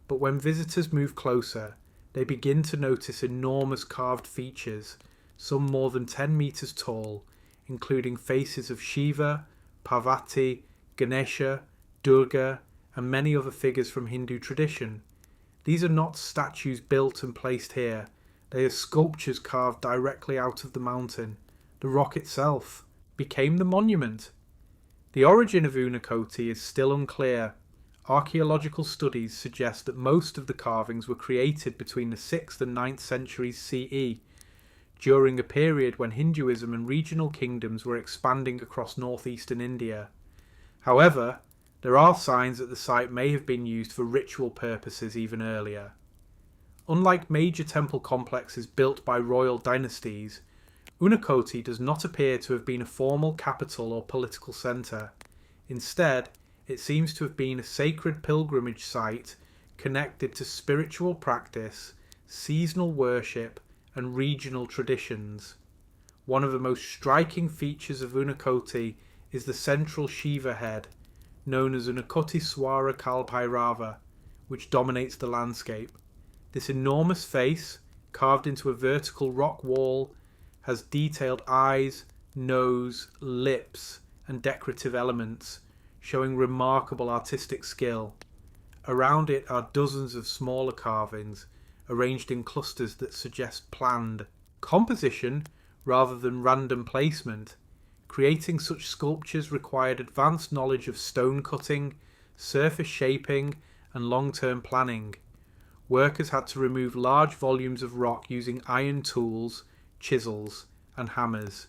but when visitors move closer, they begin to notice enormous carved features, some more than 10 meters tall, including faces of Shiva, Parvati, Ganesha, Durga, and many other figures from Hindu tradition. These are not statues built and placed here, they are sculptures carved directly out of the mountain. The rock itself became the monument. The origin of Unakoti is still unclear. Archaeological studies suggest that most of the carvings were created between the 6th and 9th centuries CE, during a period when Hinduism and regional kingdoms were expanding across northeastern India. However, there are signs that the site may have been used for ritual purposes even earlier. Unlike major temple complexes built by royal dynasties, Unakoti does not appear to have been a formal capital or political centre. Instead, it seems to have been a sacred pilgrimage site connected to spiritual practice, seasonal worship, and regional traditions. One of the most striking features of Unakoti is the central Shiva head, known as Unakotiswara Kalbhairava, which dominates the landscape. This enormous face, carved into a vertical rock wall, has detailed eyes, nose, lips, and decorative elements, showing remarkable artistic skill. Around it are dozens of smaller carvings, arranged in clusters that suggest planned composition rather than random placement. Creating such sculptures required advanced knowledge of stone cutting, surface shaping, and long-term planning. Workers had to remove large volumes of rock using iron tools, chisels, and hammers.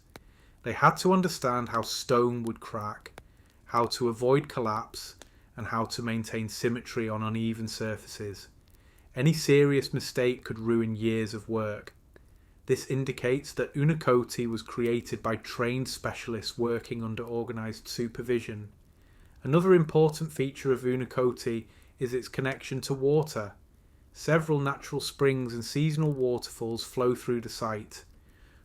They had to understand how stone would crack, how to avoid collapse, and how to maintain symmetry on uneven surfaces. Any serious mistake could ruin years of work. This indicates that Unakoti was created by trained specialists working under organised supervision. Another important feature of Unakoti is its connection to water. Several natural springs and seasonal waterfalls flow through the site.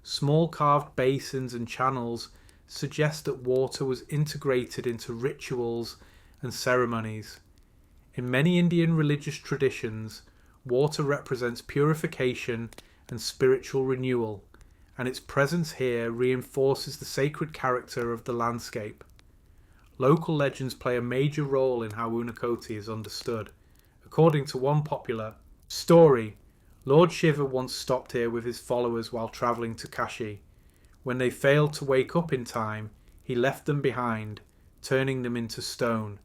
Small carved basins and channels suggest that water was integrated into rituals and ceremonies. In many Indian religious traditions, water represents purification and spiritual renewal, and its presence here reinforces the sacred character of the landscape. Local legends play a major role in how Unakoti is understood. According to one popular story, Lord Shiva once stopped here with his followers while travelling to Kashi. When they failed to wake up in time, he left them behind, turning them into stone.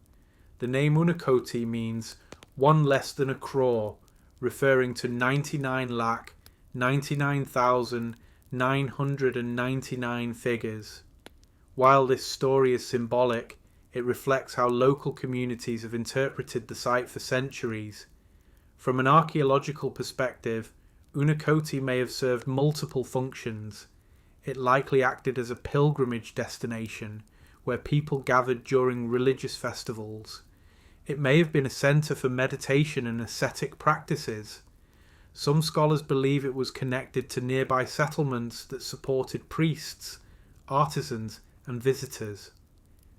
The name Unakoti means one less than a crore, referring to 99,99,999 figures. While this story is symbolic, it reflects how local communities have interpreted the site for centuries. From an archaeological perspective, Unakoti may have served multiple functions. It likely acted as a pilgrimage destination where people gathered during religious festivals. It may have been a centre for meditation and ascetic practices. Some scholars believe it was connected to nearby settlements that supported priests, artisans, and visitors.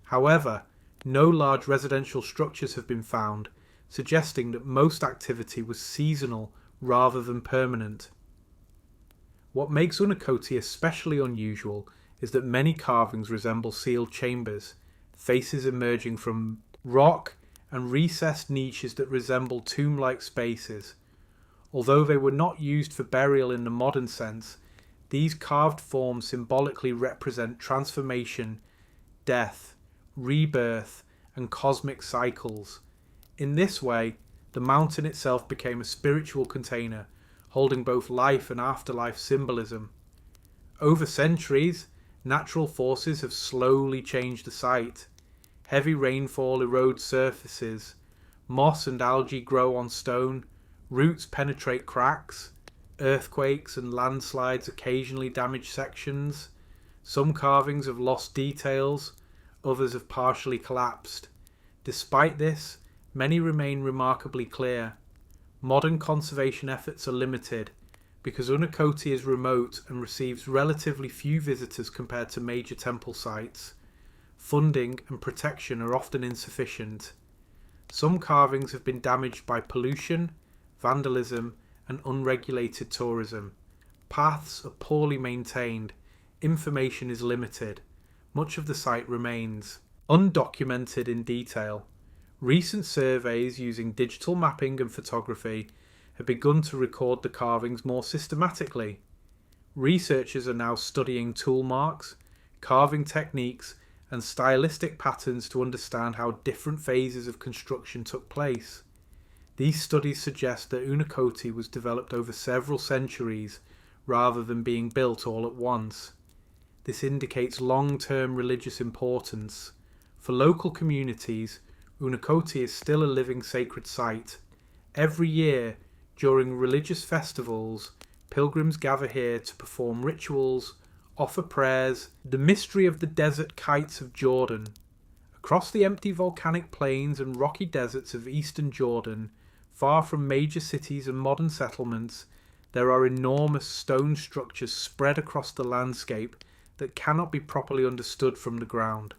However, no large residential structures have been found, suggesting that most activity was seasonal rather than permanent. What makes Unakoti especially unusual is that many carvings resemble sealed chambers, faces emerging from rock, and recessed niches that resemble tomb-like spaces. Although they were not used for burial in the modern sense, these carved forms symbolically represent transformation, death, rebirth, and cosmic cycles. In this way, the mountain itself became a spiritual container, holding both life and afterlife symbolism. Over centuries, natural forces have slowly changed the site. Heavy rainfall erodes surfaces, moss and algae grow on stone, roots penetrate cracks, earthquakes and landslides occasionally damage sections. Some carvings have lost details, others have partially collapsed. Despite this, many remain remarkably clear. Modern conservation efforts are limited because Unakoti is remote and receives relatively few visitors compared to major temple sites. Funding and protection are often insufficient. Some carvings have been damaged by pollution, vandalism, and unregulated tourism. Paths are poorly maintained, information is limited. Much of the site remains undocumented in detail. Recent surveys using digital mapping and photography have begun to record the carvings more systematically. Researchers are now studying tool marks, carving techniques, and stylistic patterns to understand how different phases of construction took place. These studies suggest that Unakoti was developed over several centuries rather than being built all at once. This indicates long-term religious importance. For local communities, Unakoti is still a living sacred site. Every year, during religious festivals, pilgrims gather here to perform rituals, offer prayers. The mystery of the desert kites of Jordan. Across the empty volcanic plains and rocky deserts of eastern Jordan, far from major cities and modern settlements, there are enormous stone structures spread across the landscape that cannot be properly understood from the ground.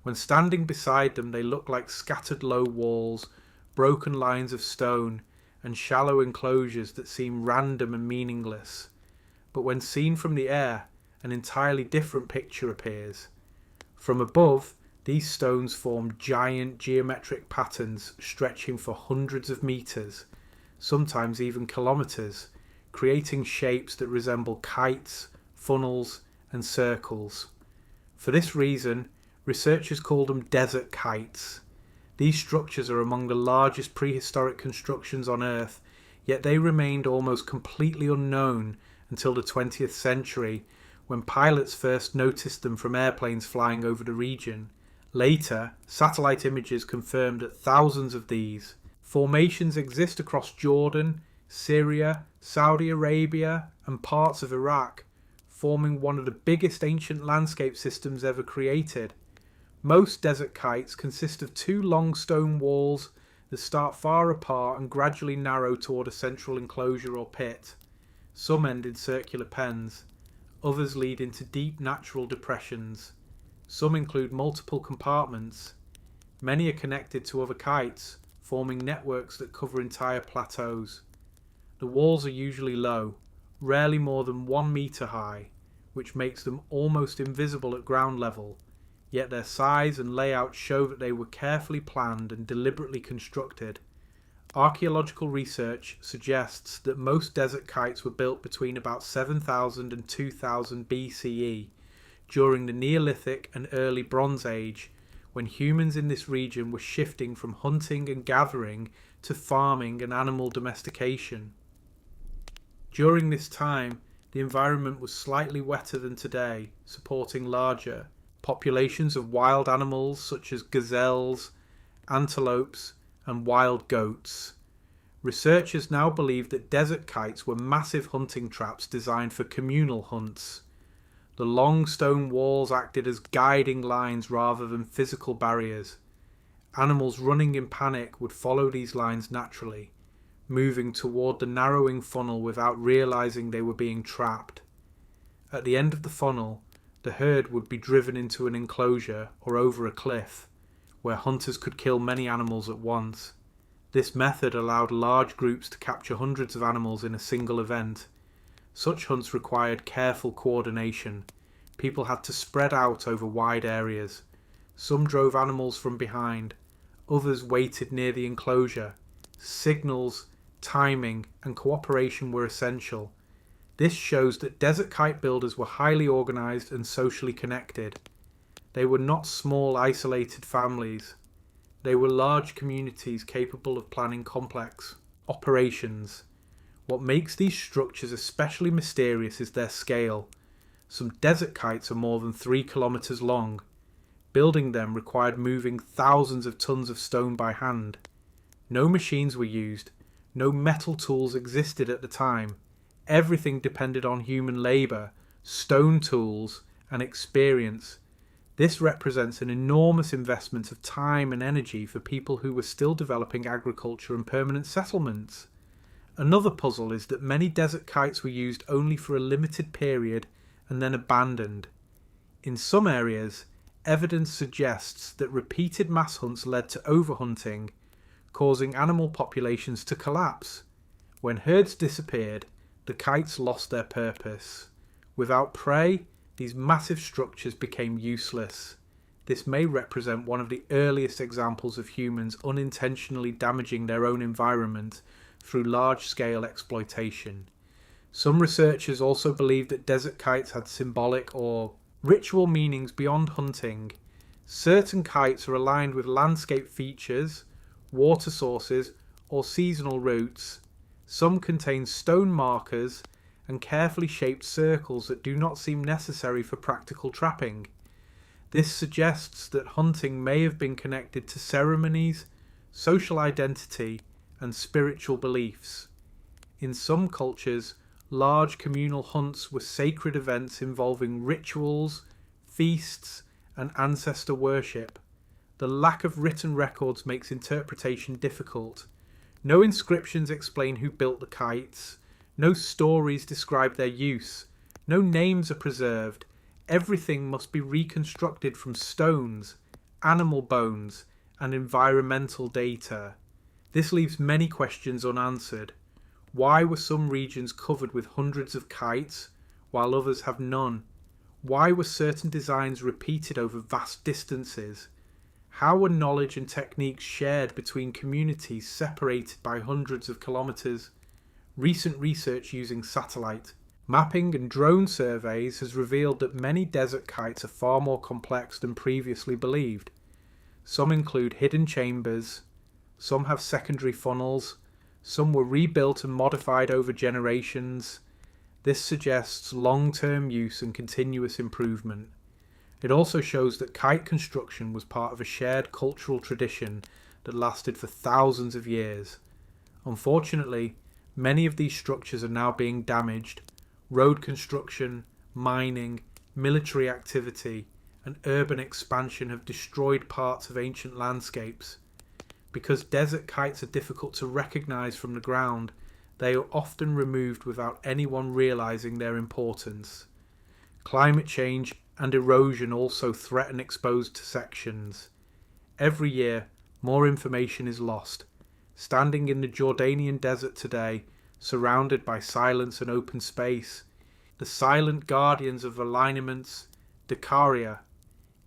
When standing beside them, they look like scattered low walls, broken lines of stone, and shallow enclosures that seem random and meaningless. But when seen from the air, an entirely different picture appears. From above, these stones form giant geometric patterns stretching for hundreds of meters, sometimes even kilometers, creating shapes that resemble kites, funnels, and circles. For this reason, researchers call them desert kites. These structures are among the largest prehistoric constructions on Earth, yet they remained almost completely unknown until the 20th century, when pilots first noticed them from airplanes flying over the region. Later, satellite images confirmed that thousands of these formations exist across Jordan, Syria, Saudi Arabia, and parts of Iraq, forming one of the biggest ancient landscape systems ever created. Most desert kites consist of two long stone walls that start far apart and gradually narrow toward a central enclosure or pit. Some end in circular pens. Others lead into deep natural depressions. Some include multiple compartments. Many are connected to other kites, forming networks that cover entire plateaus. The walls are usually low, rarely more than 1 meter high, which makes them almost invisible at ground level, yet their size and layout show that they were carefully planned and deliberately constructed. Archaeological research suggests that most desert kites were built between about 7000 and 2000 BCE, during the Neolithic and early Bronze Age, when humans in this region were shifting from hunting and gathering to farming and animal domestication. During this time, the environment was slightly wetter than today, supporting larger populations of wild animals such as gazelles, antelopes, and wild goats. Researchers now believe that desert kites were massive hunting traps designed for communal hunts. The long stone walls acted as guiding lines rather than physical barriers. Animals running in panic would follow these lines naturally, moving toward the narrowing funnel without realizing they were being trapped. At the end of the funnel, the herd would be driven into an enclosure or over a cliff, where hunters could kill many animals at once. This method allowed large groups to capture hundreds of animals in a single event. Such hunts required careful coordination. People had to spread out over wide areas. Some drove animals from behind, others waited near the enclosure. Signals, timing, and cooperation were essential. This shows that desert kite builders were highly organized and socially connected. They were not small, isolated families. They were large communities capable of planning complex operations. What makes these structures especially mysterious is their scale. Some desert kites are more than 3 kilometers long. Building them required moving thousands of tons of stone by hand. No machines were used. No metal tools existed at the time. Everything depended on human labor, stone tools, and experience. This represents an enormous investment of time and energy for people who were still developing agriculture and permanent settlements. Another puzzle is that many desert kites were used only for a limited period and then abandoned. In some areas, evidence suggests that repeated mass hunts led to overhunting, causing animal populations to collapse. When herds disappeared, the kites lost their purpose. Without prey, these massive structures became useless. This may represent one of the earliest examples of humans unintentionally damaging their own environment through large-scale exploitation. Some researchers also believe that desert kites had symbolic or ritual meanings beyond hunting. Certain kites are aligned with landscape features, water sources, or seasonal routes. Some contain stone markers and carefully shaped circles that do not seem necessary for practical trapping. This suggests that hunting may have been connected to ceremonies, social identity, and spiritual beliefs. In some cultures, large communal hunts were sacred events involving rituals, feasts, and ancestor worship. The lack of written records makes interpretation difficult. No inscriptions explain who built the kites. No stories describe their use. No names are preserved. Everything must be reconstructed from stones, animal bones, and environmental data. This leaves many questions unanswered. Why were some regions covered with hundreds of kites, while others have none? Why were certain designs repeated over vast distances? How were knowledge and techniques shared between communities separated by hundreds of kilometers? Recent research using satellite mapping and drone surveys has revealed that many desert kites are far more complex than previously believed. Some include hidden chambers, some have secondary funnels, some were rebuilt and modified over generations. This suggests long-term use and continuous improvement. It also shows that kite construction was part of a shared cultural tradition that lasted for thousands of years. Unfortunately, many of these structures are now being damaged. Road construction, mining, military activity, and urban expansion have destroyed parts of ancient landscapes. Because desert kites are difficult to recognize from the ground, they are often removed without anyone realizing their importance. Climate change and erosion also threaten exposed sections. Every year, more information is lost, standing in the Jordanian desert today, surrounded by silence and open space. The silent guardians of alignments, Dacaria.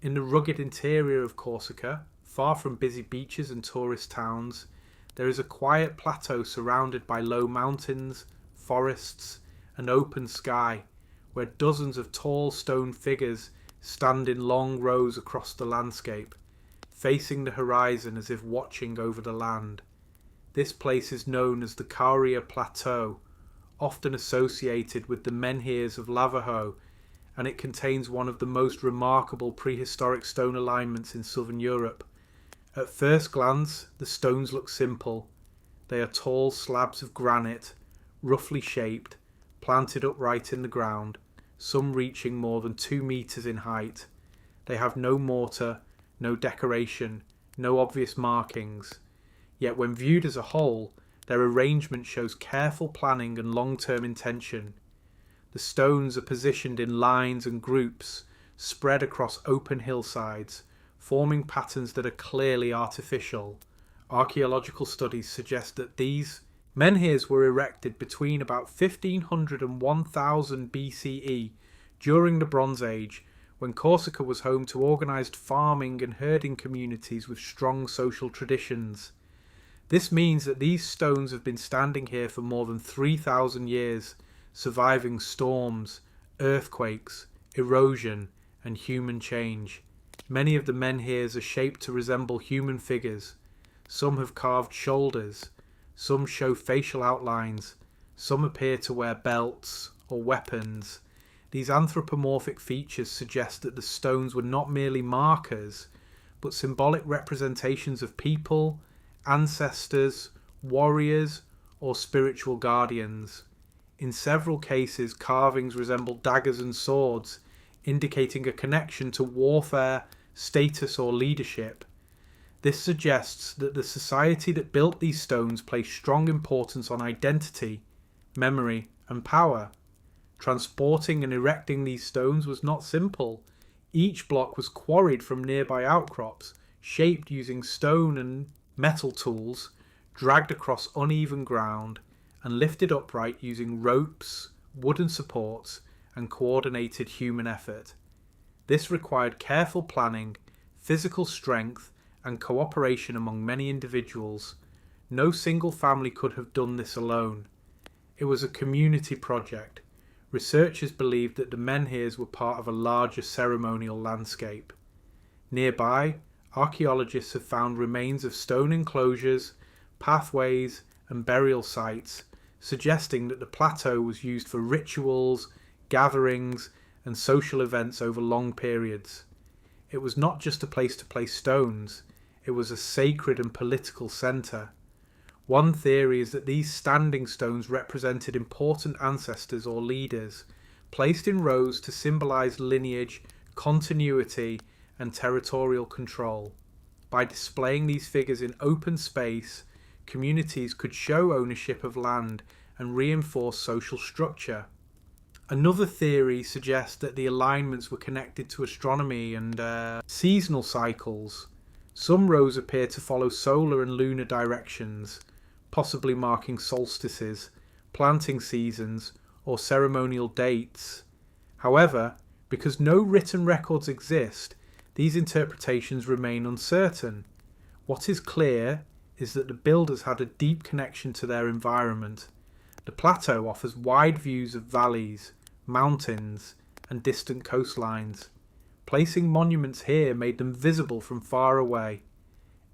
In the rugged interior of Corsica, far from busy beaches and tourist towns, there is a quiet plateau surrounded by low mountains, forests, and open sky, where dozens of tall stone figures stand in long rows across the landscape, facing the horizon as if watching over the land. This place is known as the Caria Plateau, often associated with the menhirs of Lavajo, and it contains one of the most remarkable prehistoric stone alignments in southern Europe. At first glance, the stones look simple. They are tall slabs of granite, roughly shaped, planted upright in the ground, some reaching more than 2 meters in height. They have no mortar, no decoration, no obvious markings. Yet when viewed as a whole, their arrangement shows careful planning and long-term intention. The stones are positioned in lines and groups, spread across open hillsides, forming patterns that are clearly artificial. Archaeological studies suggest that these menhirs were erected between about 1500 and 1000 BCE during the Bronze Age, when Corsica was home to organised farming and herding communities with strong social traditions. This means that these stones have been standing here for more than 3,000 years, surviving storms, earthquakes, erosion, and human change. Many of the menhirs are shaped to resemble human figures. Some have carved shoulders, some show facial outlines, some appear to wear belts or weapons. These anthropomorphic features suggest that the stones were not merely markers, but symbolic representations of people, ancestors, warriors, or spiritual guardians. In several cases, carvings resemble daggers and swords, indicating a connection to warfare, status, or leadership. This suggests that the society that built these stones placed strong importance on identity, memory, and power. Transporting and erecting these stones was not simple. Each block was quarried from nearby outcrops, shaped using stone and metal tools, dragged across uneven ground, and lifted upright using ropes, wooden supports, and coordinated human effort. This required careful planning, physical strength, and cooperation among many individuals. No single family could have done this alone. It was a community project. Researchers believed that the menhirs were part of a larger ceremonial landscape. Nearby, archaeologists have found remains of stone enclosures, pathways, and burial sites, suggesting that the plateau was used for rituals, gatherings, and social events over long periods. It was not just a place to place stones, it was a sacred and political centre. One theory is that these standing stones represented important ancestors or leaders, placed in rows to symbolise lineage, continuity, and territorial control. By displaying these figures in open space, communities could show ownership of land and reinforce social structure. Another theory suggests that the alignments were connected to astronomy and seasonal cycles. Some rows appear to follow solar and lunar directions, possibly marking solstices, planting seasons, or ceremonial dates. However, because no written records exist, these interpretations remain uncertain. What is clear is that the builders had a deep connection to their environment. The plateau offers wide views of valleys, mountains, and distant coastlines. Placing monuments here made them visible from far away.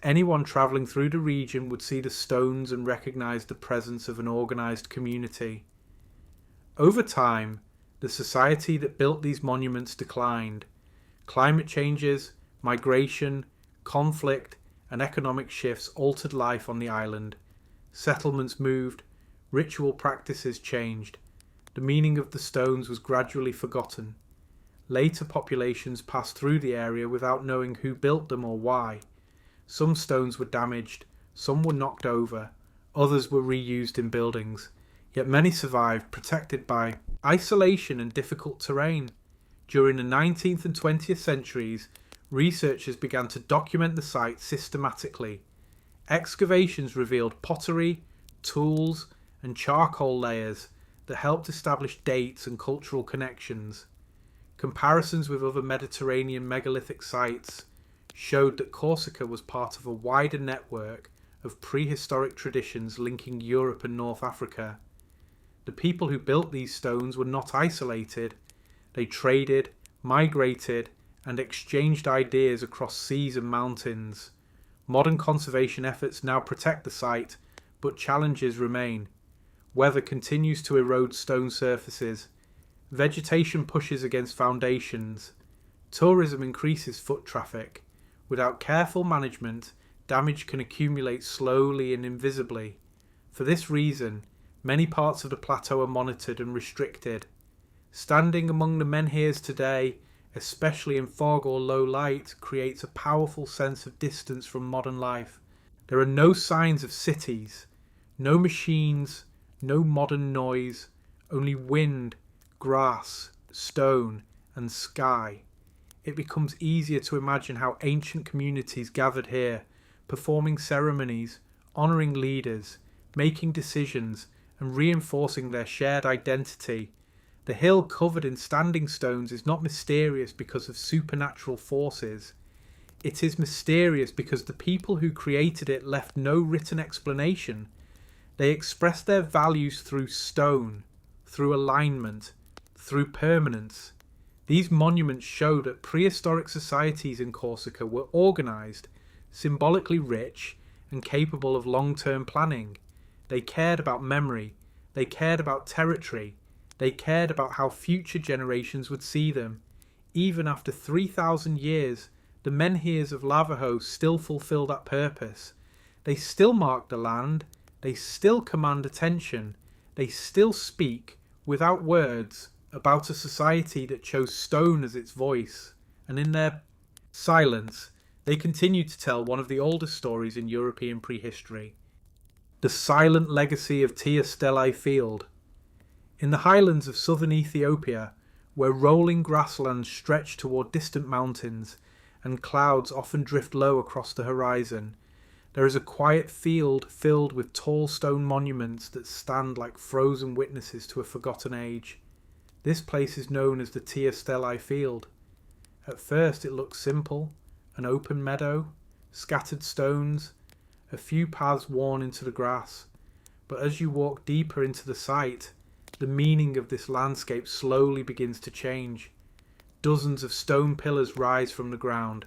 Anyone travelling through the region would see the stones and recognise the presence of an organised community. Over time, the society that built these monuments declined. Climate changes, migration, conflict, and economic shifts altered life on the island. Settlements moved, ritual practices changed. The meaning of the stones was gradually forgotten. Later populations passed through the area without knowing who built them or why. Some stones were damaged, some were knocked over, others were reused in buildings, yet many survived, protected by isolation and difficult terrain. During the 19th and 20th centuries, researchers began to document the site systematically. Excavations revealed pottery, tools, and charcoal layers that helped establish dates and cultural connections. Comparisons with other Mediterranean megalithic sites showed that Corsica was part of a wider network of prehistoric traditions linking Europe and North Africa. The people who built these stones were not isolated. They traded, migrated, and exchanged ideas across seas and mountains. Modern conservation efforts now protect the site, but challenges remain. Weather continues to erode stone surfaces. Vegetation pushes against foundations. Tourism increases foot traffic. Without careful management, damage can accumulate slowly and invisibly. For this reason, many parts of the plateau are monitored and restricted. Standing among the menhirs today, especially in fog or low light, creates a powerful sense of distance from modern life. There are no signs of cities, no machines, no modern noise, only wind, grass, stone, and sky. It becomes easier to imagine how ancient communities gathered here, performing ceremonies, honouring leaders, making decisions, and reinforcing their shared identity. The hill covered in standing stones is not mysterious because of supernatural forces. It is mysterious because the people who created it left no written explanation. They expressed their values through stone, through alignment, through permanence. These monuments show that prehistoric societies in Corsica were organised, symbolically rich, and capable of long-term planning. They cared about memory. They cared about territory. They cared about how future generations would see them. Even after 3,000 years, the menhirs of Lavajo still fulfill that purpose. They still mark the land. They still command attention. They still speak, without words, about a society that chose stone as its voice. And in their silence, they continue to tell one of the oldest stories in European prehistory. The silent legacy of Tia Stellae Field. In the highlands of southern Ethiopia, where rolling grasslands stretch toward distant mountains and clouds often drift low across the horizon, there is a quiet field filled with tall stone monuments that stand like frozen witnesses to a forgotten age. This place is known as the Tia Stellae Field. At first it looks simple, an open meadow, scattered stones, a few paths worn into the grass. But as you walk deeper into the site, the meaning of this landscape slowly begins to change. Dozens of stone pillars rise from the ground,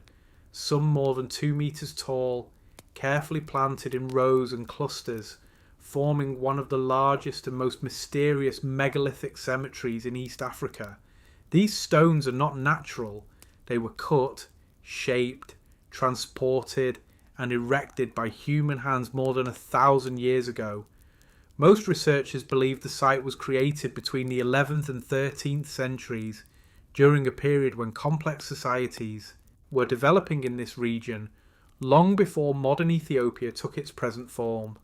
some more than 2 meters tall, carefully planted in rows and clusters, forming one of the largest and most mysterious megalithic cemeteries in East Africa. These stones are not natural. They were cut, shaped, transported, and erected by human hands more than 1,000 years ago. Most researchers believe the site was created between the 11th and 13th centuries, during a period when complex societies were developing in this region, long before modern Ethiopia took its present form.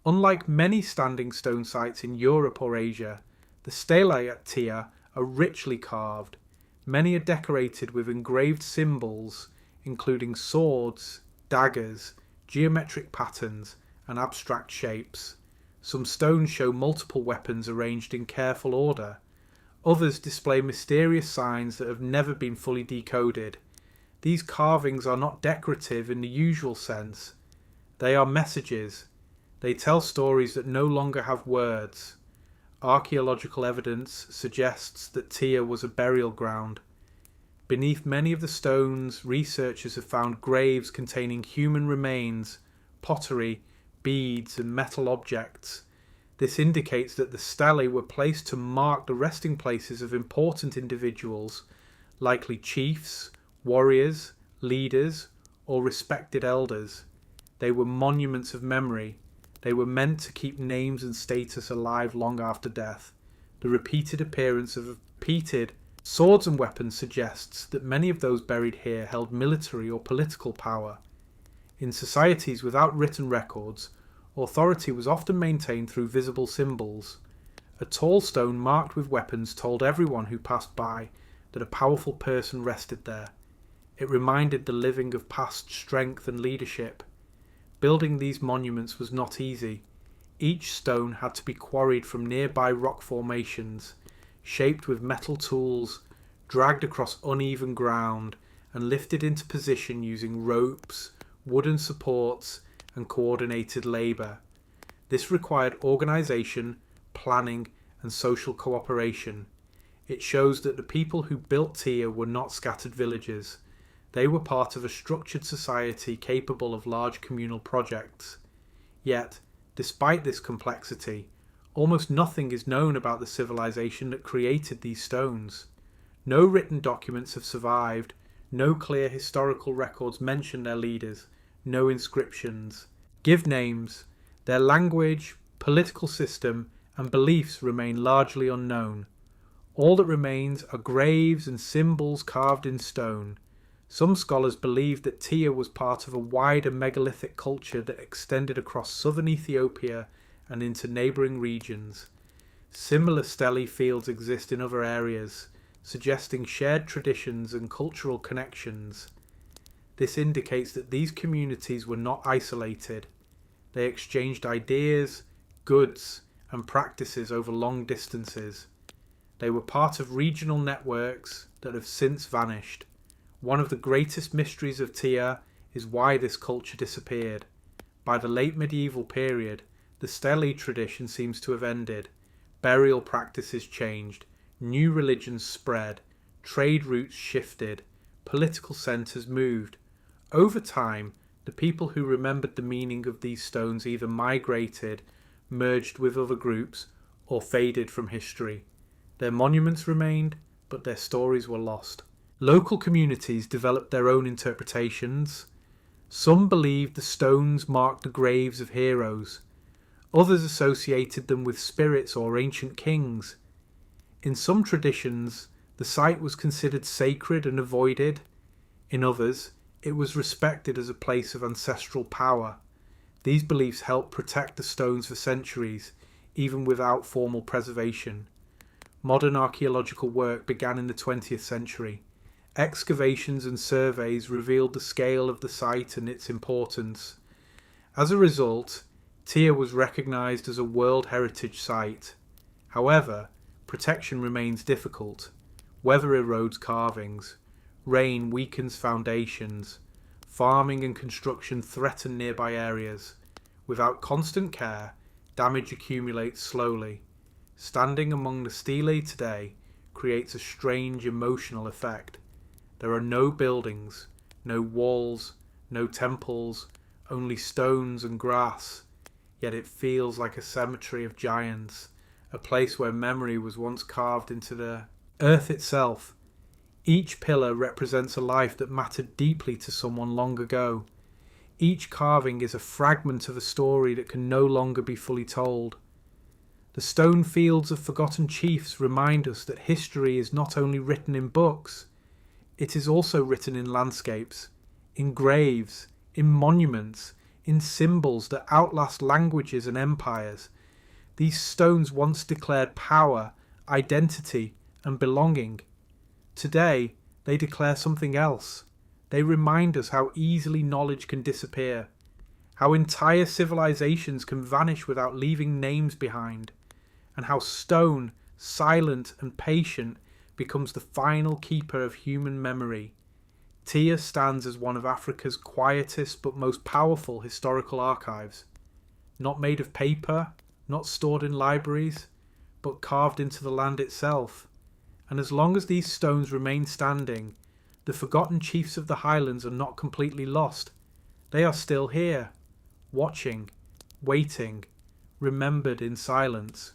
Unlike many standing stone sites in Europe or Asia, the stelae at Tia are richly carved. Many are decorated with engraved symbols, including swords, daggers, geometric patterns, and abstract shapes. Some stones show multiple weapons arranged in careful order. Others display mysterious signs that have never been fully decoded. These carvings are not decorative in the usual sense. They are messages. They tell stories that no longer have words. Archaeological evidence suggests that Tia was a burial ground. Beneath many of the stones, researchers have found graves containing human remains, pottery, beads, and metal objects. This indicates that the stelae were placed to mark the resting places of important individuals, likely chiefs, warriors, leaders, or respected elders. They were monuments of memory. They were meant to keep names and status alive long after death. The repeated appearance of repeated swords and weapons suggests that many of those buried here held military or political power. In societies without written records, authority was often maintained through visible symbols. A tall stone marked with weapons told everyone who passed by that a powerful person rested there. It reminded the living of past strength and leadership. Building these monuments was not easy. Each stone had to be quarried from nearby rock formations, shaped with metal tools, dragged across uneven ground, and lifted into position using ropes, wooden supports, and coordinated labour. This required organisation, planning, and social cooperation. It shows that the people who built Tyre were not scattered villagers. They were part of a structured society capable of large communal projects. Yet, despite this complexity, almost nothing is known about the civilization that created these stones. No written documents have survived, no clear historical records mention their leaders, no inscriptions give names. Their language, political system, and beliefs remain largely unknown. All that remains are graves and symbols carved in stone. Some scholars believe that Tyre was part of a wider megalithic culture that extended across southern Ethiopia and into neighbouring regions. Similar stelae fields exist in other areas, suggesting shared traditions and cultural connections. This indicates that these communities were not isolated. They exchanged ideas, goods, and practices over long distances. They were part of regional networks that have since vanished. One of the greatest mysteries of Tyre is why this culture disappeared. By the late medieval period, the stelae tradition seems to have ended. Burial practices changed, new religions spread, trade routes shifted, political centres moved. Over time, the people who remembered the meaning of these stones either migrated, merged with other groups, or faded from history. Their monuments remained, but their stories were lost. Local communities developed their own interpretations. Some believed the stones marked the graves of heroes. Others associated them with spirits or ancient kings. In some traditions, the site was considered sacred and avoided. In others, it was respected as a place of ancestral power. These beliefs helped protect the stones for centuries, even without formal preservation. Modern archaeological work began in the 20th century. Excavations and surveys revealed the scale of the site and its importance. As a result, Tyre was recognised as a World Heritage Site. However, protection remains difficult. Weather erodes carvings. Rain weakens foundations. Farming and construction threaten nearby areas. Without constant care, damage accumulates slowly. Standing among the stelae today creates a strange emotional effect. There are no buildings, no walls, no temples, only stones and grass. Yet it feels like a cemetery of giants, a place where memory was once carved into the earth itself. Each pillar represents a life that mattered deeply to someone long ago. Each carving is a fragment of a story that can no longer be fully told. The stone fields of forgotten chiefs remind us that history is not only written in books, it is also written in landscapes, in graves, in monuments, in symbols that outlast languages and empires. These stones once declared power, identity, and belonging. Today, they declare something else. They remind us how easily knowledge can disappear, how entire civilizations can vanish without leaving names behind, and how stone, silent and patient, becomes the final keeper of human memory. Tyre stands as one of Africa's quietest but most powerful historical archives. Not made of paper, not stored in libraries, but carved into the land itself. And as long as these stones remain standing, the forgotten chiefs of the highlands are not completely lost. They are still here, watching, waiting, remembered in silence.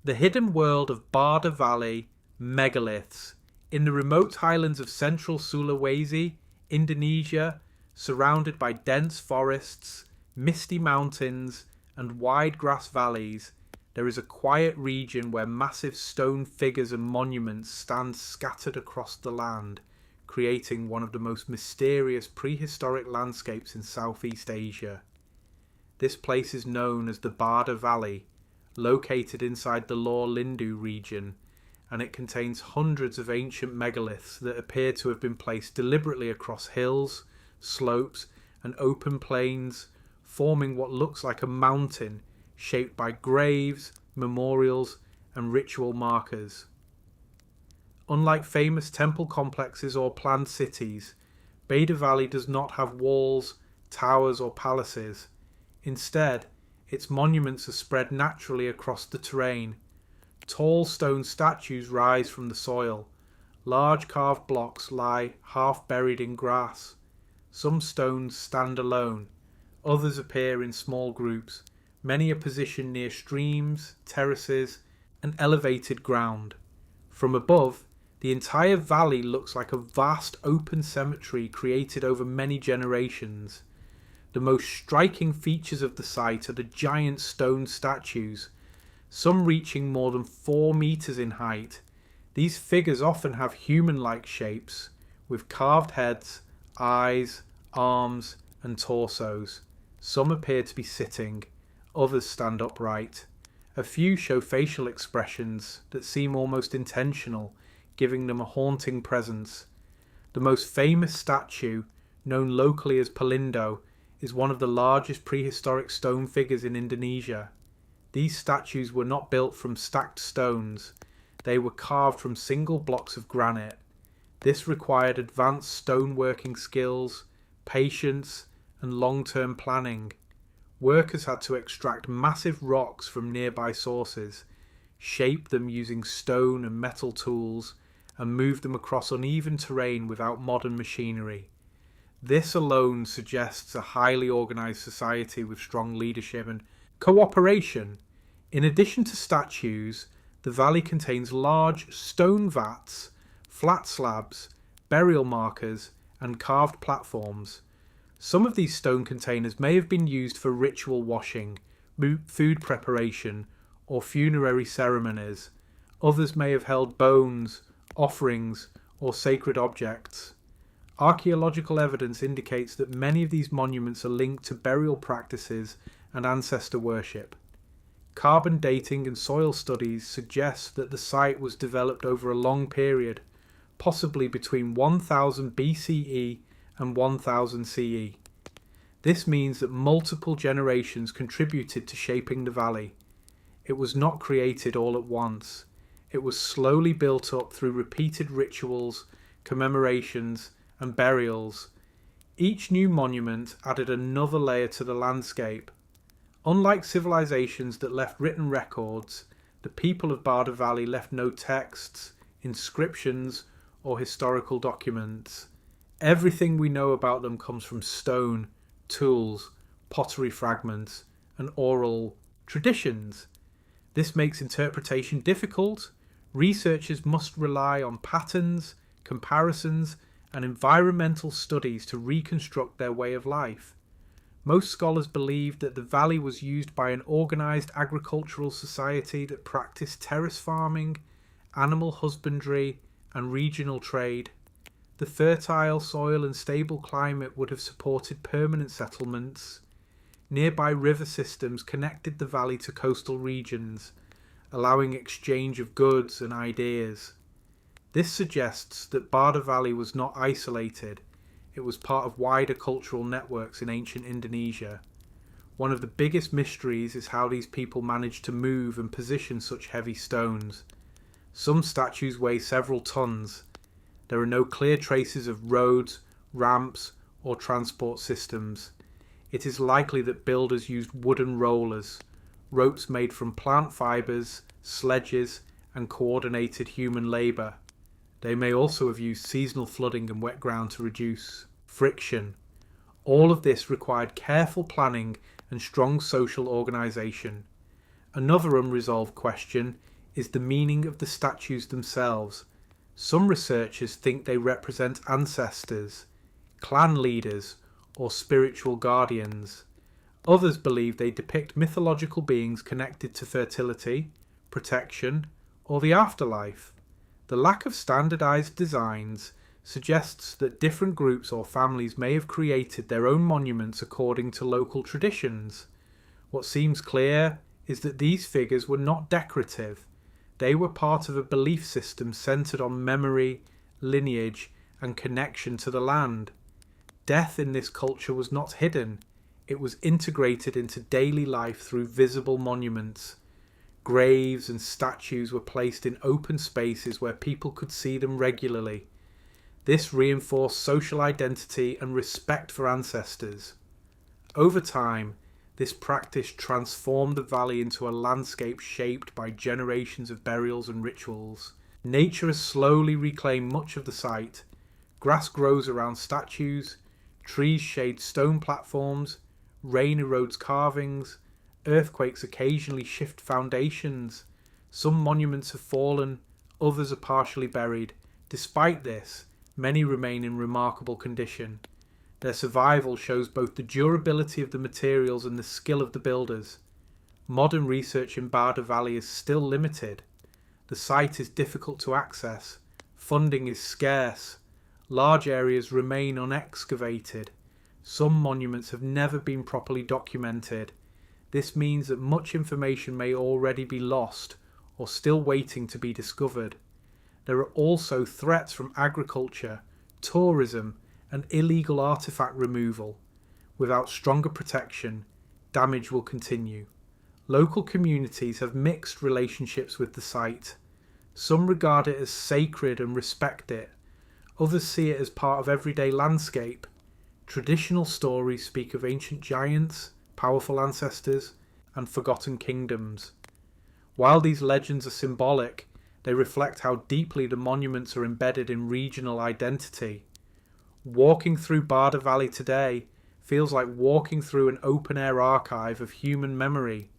The hidden world of Barda Valley megaliths. In the remote highlands of central Sulawesi, Indonesia, surrounded by dense forests, misty mountains, and wide grass valleys, there is a quiet region where massive stone figures and monuments stand scattered across the land, creating one of the most mysterious prehistoric landscapes in Southeast Asia. This place is known as the Barda Valley, located inside the Law Lindu region, and it contains hundreds of ancient megaliths that appear to have been placed deliberately across hills, slopes, and open plains, forming what looks like a mountain shaped by graves, memorials, and ritual markers. Unlike famous temple complexes or planned cities, Beda Valley does not have walls, towers, or palaces. Instead, its monuments are spread naturally across the terrain. Tall stone statues rise from the soil. Large carved blocks lie half buried in grass. Some stones stand alone. Others appear in small groups. Many are positioned near streams, terraces, and elevated ground. From above, the entire valley looks like a vast open cemetery created over many generations. The most striking features of the site are the giant stone statues, some reaching more than 4 meters in height. These figures often have human-like shapes, with carved heads, eyes, arms, and torsos. Some appear to be sitting, others stand upright. A few show facial expressions that seem almost intentional, giving them a haunting presence. The most famous statue, known locally as Pelindo, is one of the largest prehistoric stone figures in Indonesia. These statues were not built from stacked stones. They were carved from single blocks of granite. This required advanced stoneworking skills, patience, and long-term planning. Workers had to extract massive rocks from nearby sources, shape them using stone and metal tools, and move them across uneven terrain without modern machinery. This alone suggests a highly organised society with strong leadership and cooperation. In addition to statues, the valley contains large stone vats, flat slabs, burial markers, and carved platforms. Some of these stone containers may have been used for ritual washing, food preparation, or funerary ceremonies. Others may have held bones, offerings, or sacred objects. Archaeological evidence indicates that many of these monuments are linked to burial practices and ancestor worship. Carbon dating and soil studies suggest that the site was developed over a long period, possibly between 1000 BCE and 1000 CE. This means that multiple generations contributed to shaping the valley. It was not created all at once. It was slowly built up through repeated rituals, commemorations, and burials. Each new monument added another layer to the landscape. Unlike civilizations that left written records, the people of Bada Valley left no texts, inscriptions, or historical documents. Everything we know about them comes from stone, tools, pottery fragments, and oral traditions. This makes interpretation difficult. Researchers must rely on patterns, comparisons, and environmental studies to reconstruct their way of life. Most scholars believe that the valley was used by an organised agricultural society that practiced terrace farming, animal husbandry, and regional trade. The fertile soil and stable climate would have supported permanent settlements. Nearby river systems connected the valley to coastal regions, allowing exchange of goods and ideas. This suggests that Bada Valley was not isolated. It was part of wider cultural networks in ancient Indonesia. One of the biggest mysteries is how these people managed to move and position such heavy stones. Some statues weigh several tons. There are no clear traces of roads, ramps, or transport systems. It is likely that builders used wooden rollers, ropes made from plant fibres, sledges, and coordinated human labour. They may also have used seasonal flooding and wet ground to reduce friction. All of this required careful planning and strong social organisation. Another unresolved question is the meaning of the statues themselves. Some researchers think they represent ancestors, clan leaders, or spiritual guardians. Others believe they depict mythological beings connected to fertility, protection, or the afterlife. The lack of standardized designs suggests that different groups or families may have created their own monuments according to local traditions. What seems clear is that these figures were not decorative. They were part of a belief system centered on memory, lineage, and connection to the land. Death in this culture was not hidden, it was integrated into daily life through visible monuments. Graves and statues were placed in open spaces where people could see them regularly. This reinforced social identity and respect for ancestors. Over time, this practice transformed the valley into a landscape shaped by generations of burials and rituals. Nature has slowly reclaimed much of the site. Grass grows around statues, trees shade stone platforms, rain erodes carvings, earthquakes occasionally shift foundations. Some monuments have fallen, others are partially buried. Despite this, many remain in remarkable condition. Their survival shows both the durability of the materials and the skill of the builders. Modern research in Barda Valley is still limited. The site is difficult to access. Funding is scarce. Large areas remain unexcavated. Some monuments have never been properly documented. This means that much information may already be lost or still waiting to be discovered. There are also threats from agriculture, tourism, and illegal artifact removal. Without stronger protection, damage will continue. Local communities have mixed relationships with the site. Some regard it as sacred and respect it. Others see it as part of everyday landscape. Traditional stories speak of ancient giants, powerful ancestors, and forgotten kingdoms. While these legends are symbolic, they reflect how deeply the monuments are embedded in regional identity. Walking through Barda Valley today feels like walking through an open-air archive of human memory.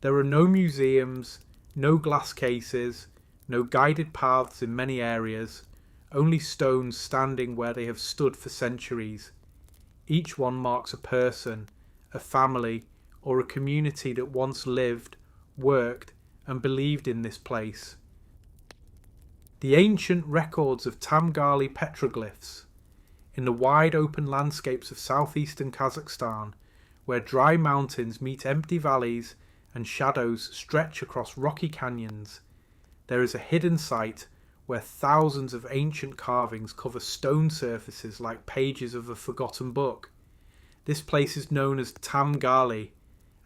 There are no museums, no glass cases, no guided paths in many areas, only stones standing where they have stood for centuries. Each one marks a person, a family, or a community that once lived, worked, and believed in this place. The ancient records of Tamgali petroglyphs. In the wide open landscapes of southeastern Kazakhstan, where dry mountains meet empty valleys and shadows stretch across rocky canyons, there is a hidden site where thousands of ancient carvings cover stone surfaces like pages of a forgotten book. This place is known as Tamgali,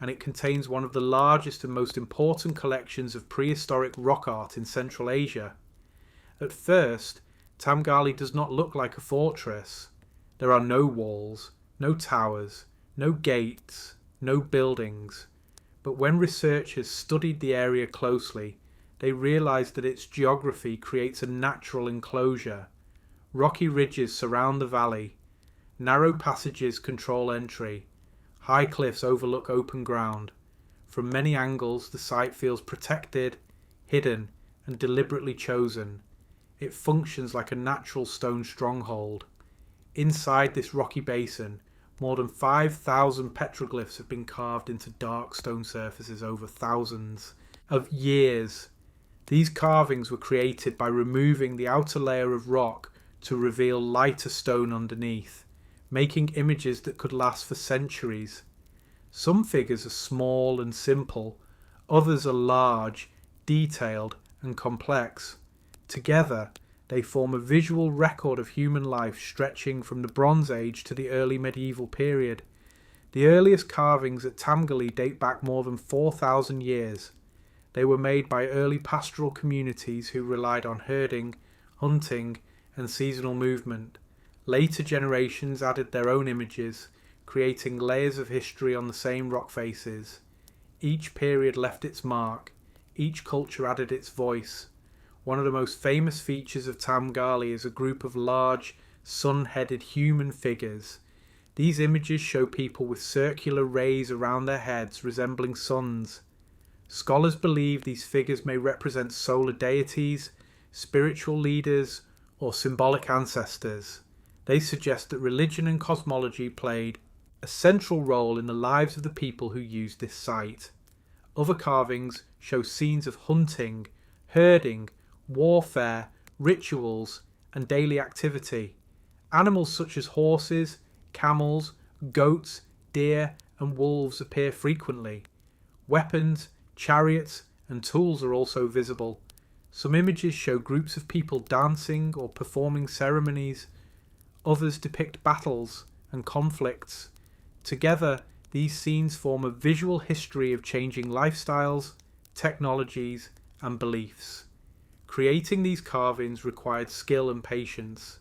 and it contains one of the largest and most important collections of prehistoric rock art in Central Asia. At first, Tamgali does not look like a fortress. There are no walls, no towers, no gates, no buildings. But when researchers studied the area closely, they realized that its geography creates a natural enclosure. Rocky ridges surround the valley. Narrow passages control entry. High cliffs overlook open ground. From many angles, the site feels protected, hidden, and deliberately chosen. It functions like a natural stone stronghold. Inside this rocky basin, more than 5,000 petroglyphs have been carved into dark stone surfaces over thousands of years. These carvings were created by removing the outer layer of rock to reveal lighter stone underneath, making images that could last for centuries. Some figures are small and simple, others are large, detailed, and complex. Together, they form a visual record of human life stretching from the Bronze Age to the early medieval period. The earliest carvings at Tamgali date back more than 4,000 years. They were made by early pastoral communities who relied on herding, hunting, and seasonal movement. Later generations added their own images, creating layers of history on the same rock faces. Each period left its mark. Each culture added its voice. One of the most famous features of Tamgali is a group of large, sun-headed human figures. These images show people with circular rays around their heads resembling suns. Scholars believe these figures may represent solar deities, spiritual leaders, or symbolic ancestors. They suggest that religion and cosmology played a central role in the lives of the people who used this site. Other carvings show scenes of hunting, herding, warfare, rituals, and daily activity. Animals such as horses, camels, goats, deer, and wolves appear frequently. Weapons, chariots, and tools are also visible. Some images show groups of people dancing or performing ceremonies. Others depict battles, and conflicts. Together, these scenes form a visual history of changing lifestyles, technologies, and beliefs. Creating these carvings required skill and patience.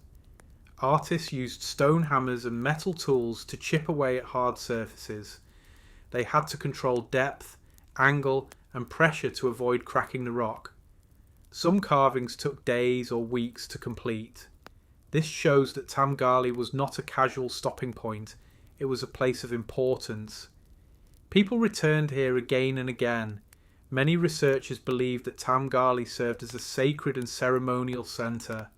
Artists used stone hammers and metal tools to chip away at hard surfaces. They had to control depth, angle, and pressure to avoid cracking the rock. Some carvings took days or weeks to complete. This shows that Tamgali was not a casual stopping point, it was a place of importance. People returned here again and again. Many researchers believe that Tamgali served as a sacred and ceremonial centre.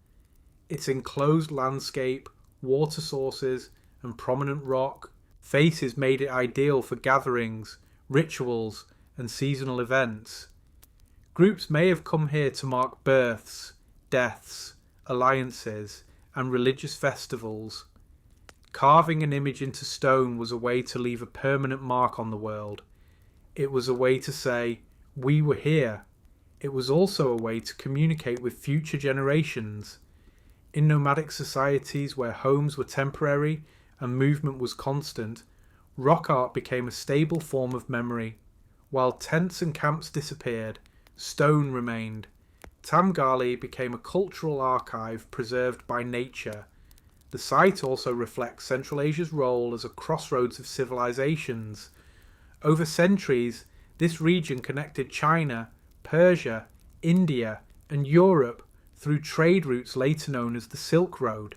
Its enclosed landscape, water sources, and prominent rock faces made it ideal for gatherings, rituals, and seasonal events. Groups may have come here to mark births, deaths, alliances, and religious festivals. Carving an image into stone was a way to leave a permanent mark on the world. It was a way to say, "We were here." It was also a way to communicate with future generations. In nomadic societies where homes were temporary and movement was constant, rock art became a stable form of memory. While tents and camps disappeared, stone remained. Tamgali became a cultural archive preserved by nature. The site also reflects Central Asia's role as a crossroads of civilizations. Over centuries, this region connected China, Persia, India, and Europe through trade routes later known as the Silk Road.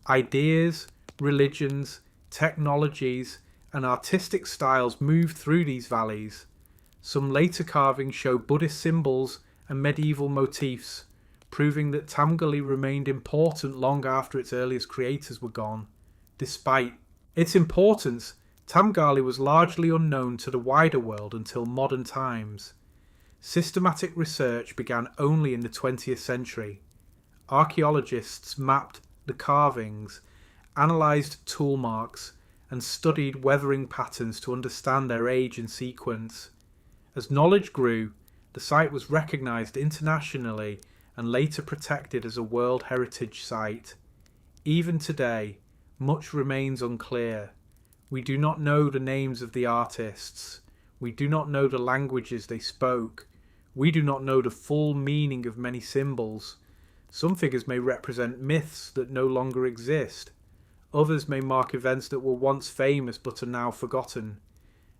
Ideas, religions, technologies, and artistic styles moved through these valleys. Some later carvings show Buddhist symbols and medieval motifs, proving that Tamgali remained important long after its earliest creators were gone. Despite its importance, Tamgali was largely unknown to the wider world until modern times. Systematic research began only in the 20th century. Archaeologists mapped the carvings, analysed tool marks, and studied weathering patterns to understand their age and sequence. As knowledge grew, the site was recognised internationally and later protected as a World Heritage Site. Even today, much remains unclear. We do not know the names of the artists. We do not know the languages they spoke. We do not know the full meaning of many symbols. Some figures may represent myths that no longer exist. Others may mark events that were once famous but are now forgotten.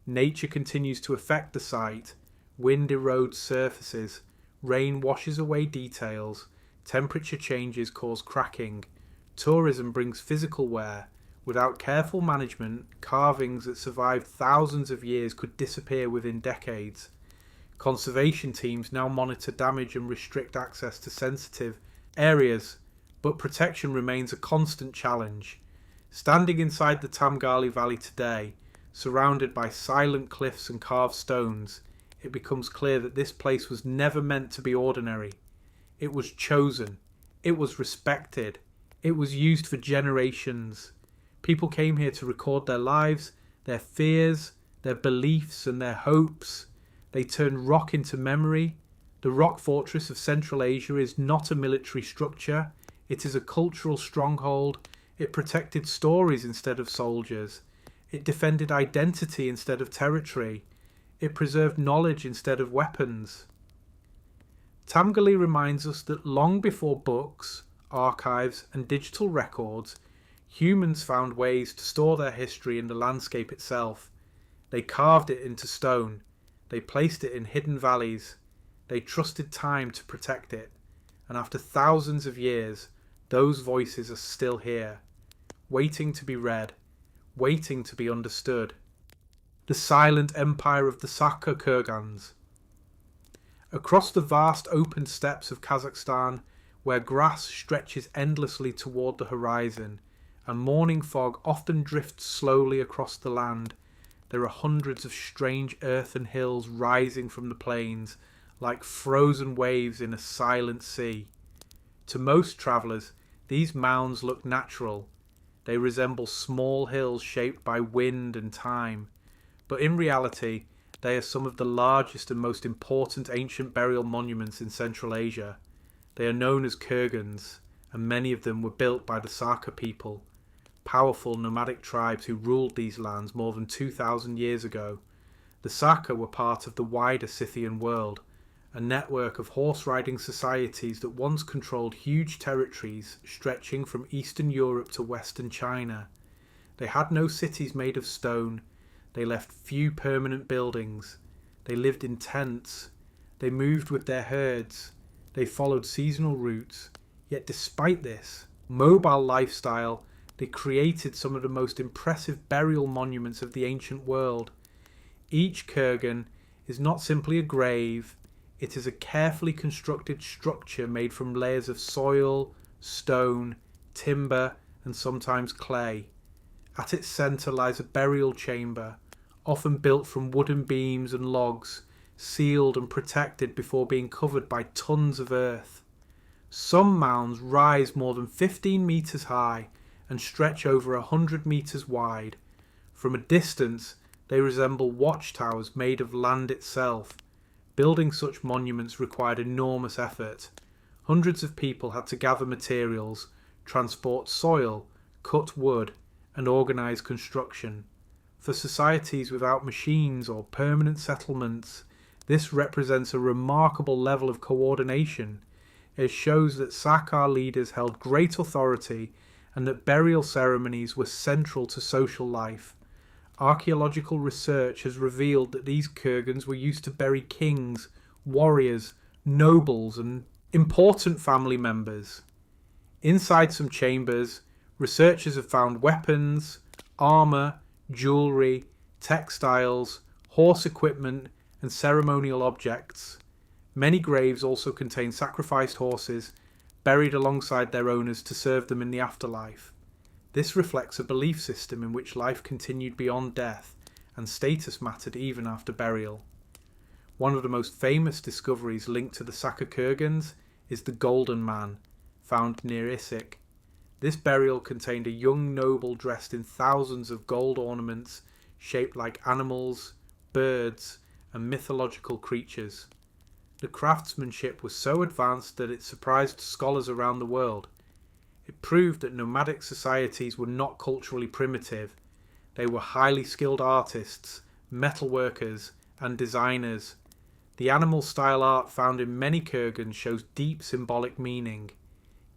Nature continues to affect the site. Wind erodes surfaces. Rain washes away details. Temperature changes cause cracking. Tourism brings physical wear. Without careful management, carvings that survived thousands of years could disappear within decades. Conservation teams now monitor damage and restrict access to sensitive areas, but protection remains a constant challenge. Standing inside the Tamgali Valley today, surrounded by silent cliffs and carved stones, it becomes clear that this place was never meant to be ordinary. It was chosen. It was respected. It was used for generations. People came here to record their lives, their fears, their beliefs, and their hopes. They turned rock into memory. The rock fortress of Central Asia is not a military structure. It is a cultural stronghold. It protected stories instead of soldiers. It defended identity instead of territory. It preserved knowledge instead of weapons. Tamgali reminds us that long before books, archives, and digital records, humans found ways to store their history in the landscape itself. They carved it into stone. They placed it in hidden valleys. They trusted time to protect it. And after thousands of years, those voices are still here, waiting to be read, waiting to be understood. The silent empire of the Sakha Kurgans. Across the vast open steppes of Kazakhstan, where grass stretches endlessly toward the horizon, and morning fog often drifts slowly across the land, there are hundreds of strange earthen hills rising from the plains, like frozen waves in a silent sea. To most travellers, these mounds look natural. They resemble small hills shaped by wind and time. But in reality, they are some of the largest and most important ancient burial monuments in Central Asia. They are known as kurgans, and many of them were built by the Sakha people. powerful nomadic tribes who ruled these lands more than 2,000 years ago. The Saka were part of the wider Scythian world, a network of horse-riding societies that once controlled huge territories stretching from Eastern Europe to Western China. They had no cities made of stone. They left few permanent buildings. They lived in tents. They moved with their herds. They followed seasonal routes. Yet despite this mobile lifestyle, they created some of the most impressive burial monuments of the ancient world. Each kurgan is not simply a grave, it is a carefully constructed structure made from layers of soil, stone, timber, and sometimes clay. At its centre lies a burial chamber, often built from wooden beams and logs, sealed and protected before being covered by tons of earth. Some mounds rise more than 15 metres high and stretch over 100 metres wide. From a distance, they resemble watchtowers made of land itself. Building such monuments required enormous effort. Hundreds of people had to gather materials, transport soil, cut wood, and organise construction. For societies without machines or permanent settlements, this represents a remarkable level of coordination. It shows that Saka leaders held great authority and that burial ceremonies were central to social life. Archaeological research has revealed that these kurgans were used to bury kings, warriors, nobles, and important family members. Inside some chambers, researchers have found weapons, armour, jewellery, textiles, horse equipment, and ceremonial objects. Many graves also contain sacrificed horses, buried alongside their owners to serve them in the afterlife. This reflects a belief system in which life continued beyond death and status mattered even after burial. One of the most famous discoveries linked to the Saka kurgans is the Golden Man, found near Issyk. This burial contained a young noble dressed in thousands of gold ornaments shaped like animals, birds, and mythological creatures. The craftsmanship was so advanced that it surprised scholars around the world. It proved that nomadic societies were not culturally primitive. They were highly skilled artists, metalworkers, and designers. The animal style art found in many kurgans shows deep symbolic meaning.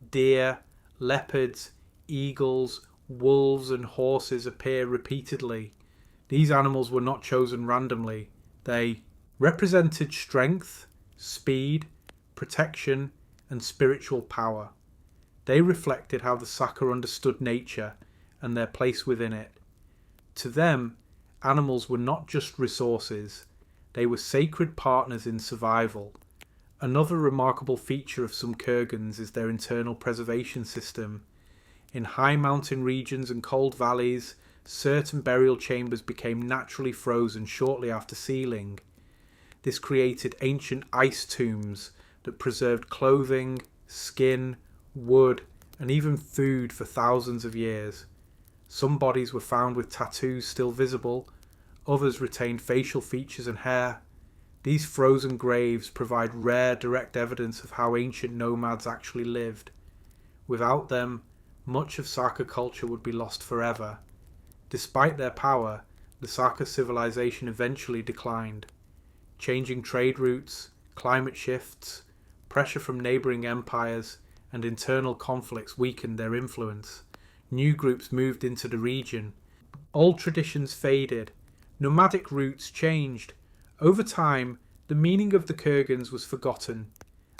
Deer, leopards, eagles, wolves, and horses appear repeatedly. These animals were not chosen randomly. They represented strength, speed, protection, and spiritual power. They reflected how the Saka understood nature and their place within it. To them, animals were not just resources, they were sacred partners in survival. Another remarkable feature of some kurgans is their internal preservation system. In high mountain regions and cold valleys, certain burial chambers became naturally frozen shortly after sealing. This created ancient ice tombs that preserved clothing, skin, wood, and even food for thousands of years. Some bodies were found with tattoos still visible, others retained facial features and hair. These frozen graves provide rare direct evidence of how ancient nomads actually lived. Without them, much of Saka culture would be lost forever. Despite their power, the Saka civilization eventually declined. Changing trade routes, climate shifts, pressure from neighbouring empires, and internal conflicts weakened their influence. New groups moved into the region. Old traditions faded. Nomadic routes changed. Over time, the meaning of the kurgans was forgotten.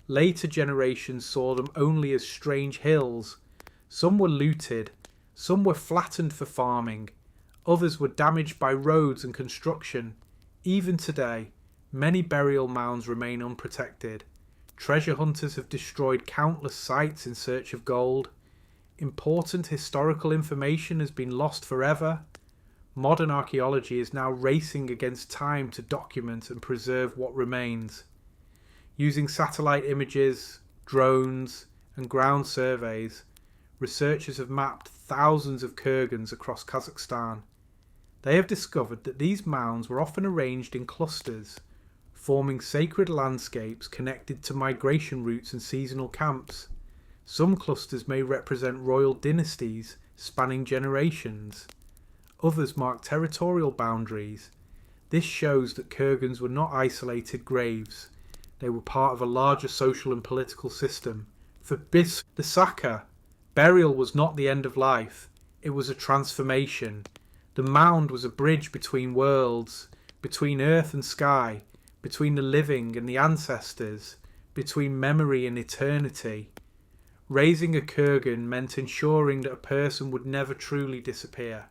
Later generations saw them only as strange hills. Some were looted, some were flattened for farming, others were damaged by roads and construction. Even today, many burial mounds remain unprotected. Treasure hunters have destroyed countless sites in search of gold. Important historical information has been lost forever. Modern archaeology is now racing against time to document and preserve what remains. Using satellite images, drones, and ground surveys, researchers have mapped thousands of kurgans across Kazakhstan. They have discovered that these mounds were often arranged in clusters, forming sacred landscapes connected to migration routes and seasonal camps. Some clusters may represent royal dynasties, spanning generations. Others mark territorial boundaries. This shows that kurgans were not isolated graves. They were part of a larger social and political system. For Bis the Saka, burial was not the end of life. It was a transformation. The mound was a bridge between worlds, between earth and sky, between the living and the ancestors, between memory and eternity. Raising a kurgan meant ensuring that a person would never truly disappear.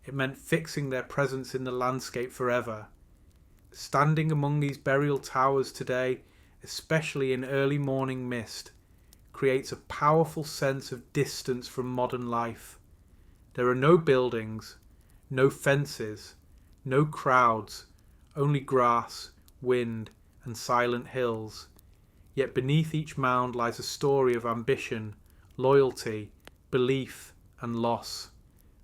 It meant fixing their presence in the landscape forever. Standing among these burial towers today, especially in early morning mist, creates a powerful sense of distance from modern life. There are no buildings, no fences, no crowds, only grass, wind, and silent hills. Yet beneath each mound lies a story of ambition, loyalty, belief, and loss.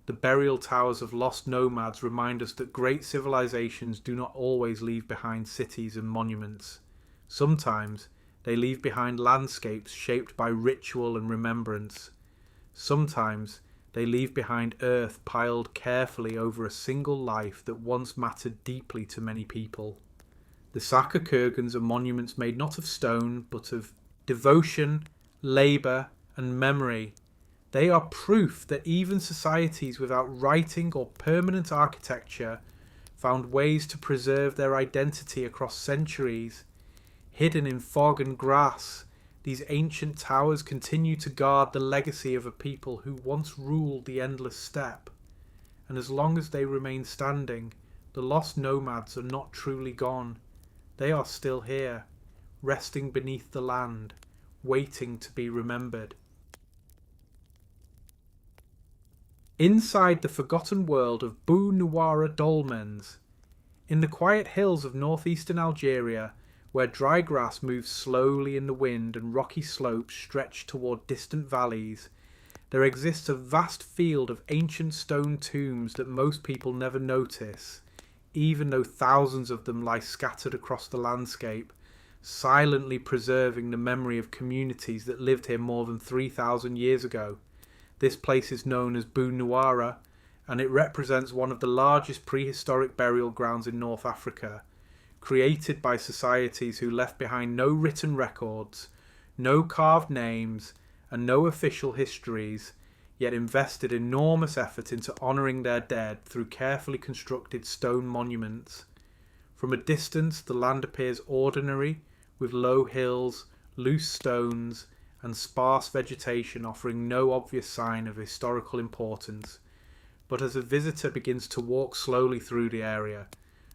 The burial towers of lost nomads remind us that great civilizations do not always leave behind cities and monuments. Sometimes they leave behind landscapes shaped by ritual and remembrance. Sometimes they leave behind earth piled carefully over a single life that once mattered deeply to many people. The Saka kurgans are monuments made not of stone, but of devotion, labour, and memory. They are proof that even societies without writing or permanent architecture found ways to preserve their identity across centuries. Hidden in fog and grass, these ancient towers continue to guard the legacy of a people who once ruled the endless steppe. And as long as they remain standing, the lost nomads are not truly gone. They are still here, resting beneath the land, waiting to be remembered. Inside the forgotten world of Bu Nuwara dolmens, in the quiet hills of northeastern Algeria, where dry grass moves slowly in the wind and rocky slopes stretch toward distant valleys, there exists a vast field of ancient stone tombs that most people never notice, even though thousands of them lie scattered across the landscape, silently preserving the memory of communities that lived here more than 3,000 years ago. This place is known as Bu Nuwara, and it represents one of the largest prehistoric burial grounds in North Africa, created by societies who left behind no written records, no carved names, and no official histories, yet invested enormous effort into honouring their dead through carefully constructed stone monuments. From a distance, the land appears ordinary, with low hills, loose stones, and sparse vegetation offering no obvious sign of historical importance. But as a visitor begins to walk slowly through the area,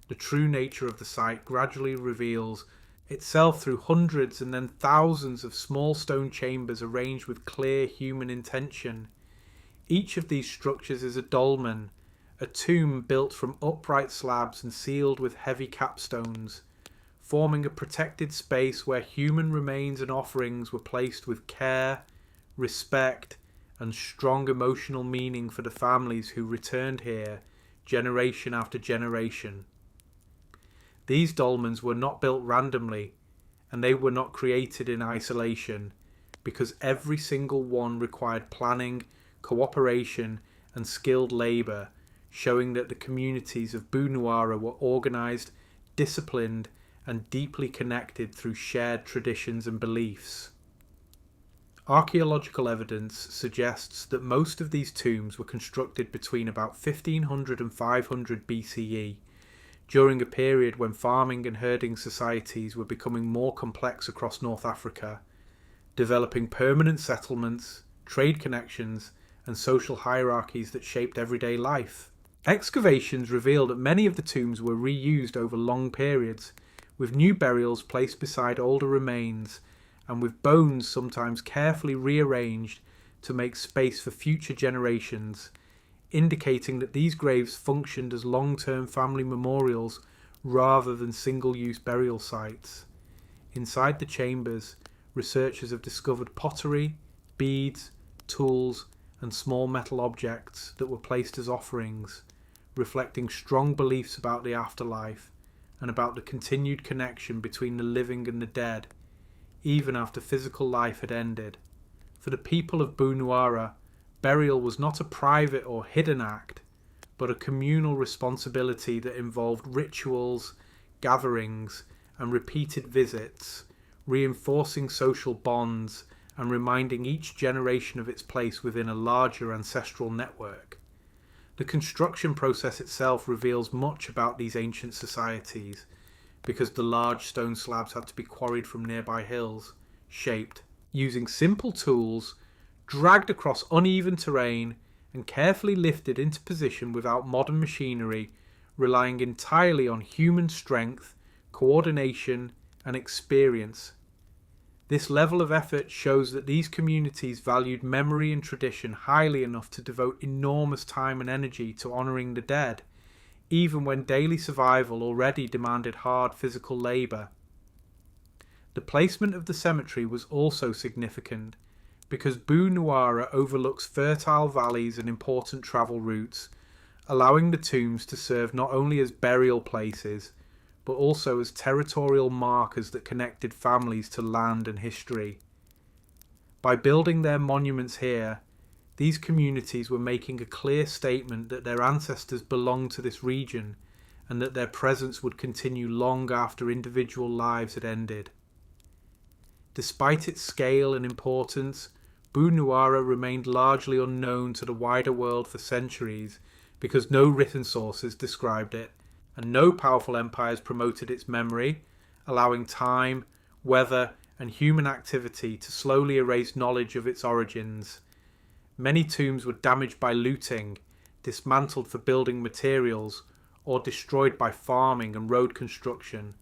the true nature of the site gradually reveals itself through hundreds and then thousands of small stone chambers arranged with clear human intention. Each of these structures is a dolmen, a tomb built from upright slabs and sealed with heavy capstones, forming a protected space where human remains and offerings were placed with care, respect, and strong emotional meaning for the families who returned here generation after generation. These dolmens were not built randomly, and they were not created in isolation, because every single one required planning, cooperation, and skilled labour, showing that the communities of Bu Nuwara were organised, disciplined, and deeply connected through shared traditions and beliefs. Archaeological evidence suggests that most of these tombs were constructed between about 1500 and 500 BCE, during a period when farming and herding societies were becoming more complex across North Africa, developing permanent settlements, trade connections, and social hierarchies that shaped everyday life. Excavations reveal that many of the tombs were reused over long periods, with new burials placed beside older remains, and with bones sometimes carefully rearranged to make space for future generations, indicating that these graves functioned as long-term family memorials rather than single-use burial sites. Inside the chambers, researchers have discovered pottery, beads, tools, and small metal objects that were placed as offerings, reflecting strong beliefs about the afterlife and about the continued connection between the living and the dead, even after physical life had ended. For the people of Bu Nuwara, burial was not a private or hidden act, but a communal responsibility that involved rituals, gatherings, and repeated visits, reinforcing social bonds and reminding each generation of its place within a larger ancestral network. The construction process itself reveals much about these ancient societies, because the large stone slabs had to be quarried from nearby hills, shaped using simple tools, dragged across uneven terrain, and carefully lifted into position without modern machinery, relying entirely on human strength, coordination, and experience. This level of effort shows that these communities valued memory and tradition highly enough to devote enormous time and energy to honouring the dead, even when daily survival already demanded hard physical labour. The placement of the cemetery was also significant, because Bunuara overlooks fertile valleys and important travel routes, allowing the tombs to serve not only as burial places, but also as territorial markers that connected families to land and history. By building their monuments here, these communities were making a clear statement that their ancestors belonged to this region and that their presence would continue long after individual lives had ended. Despite its scale and importance, Bunuara remained largely unknown to the wider world for centuries because no written sources described it, and no powerful empires promoted its memory, allowing time, weather, and human activity to slowly erase knowledge of its origins. Many tombs were damaged by looting, dismantled for building materials, or destroyed by farming and road construction,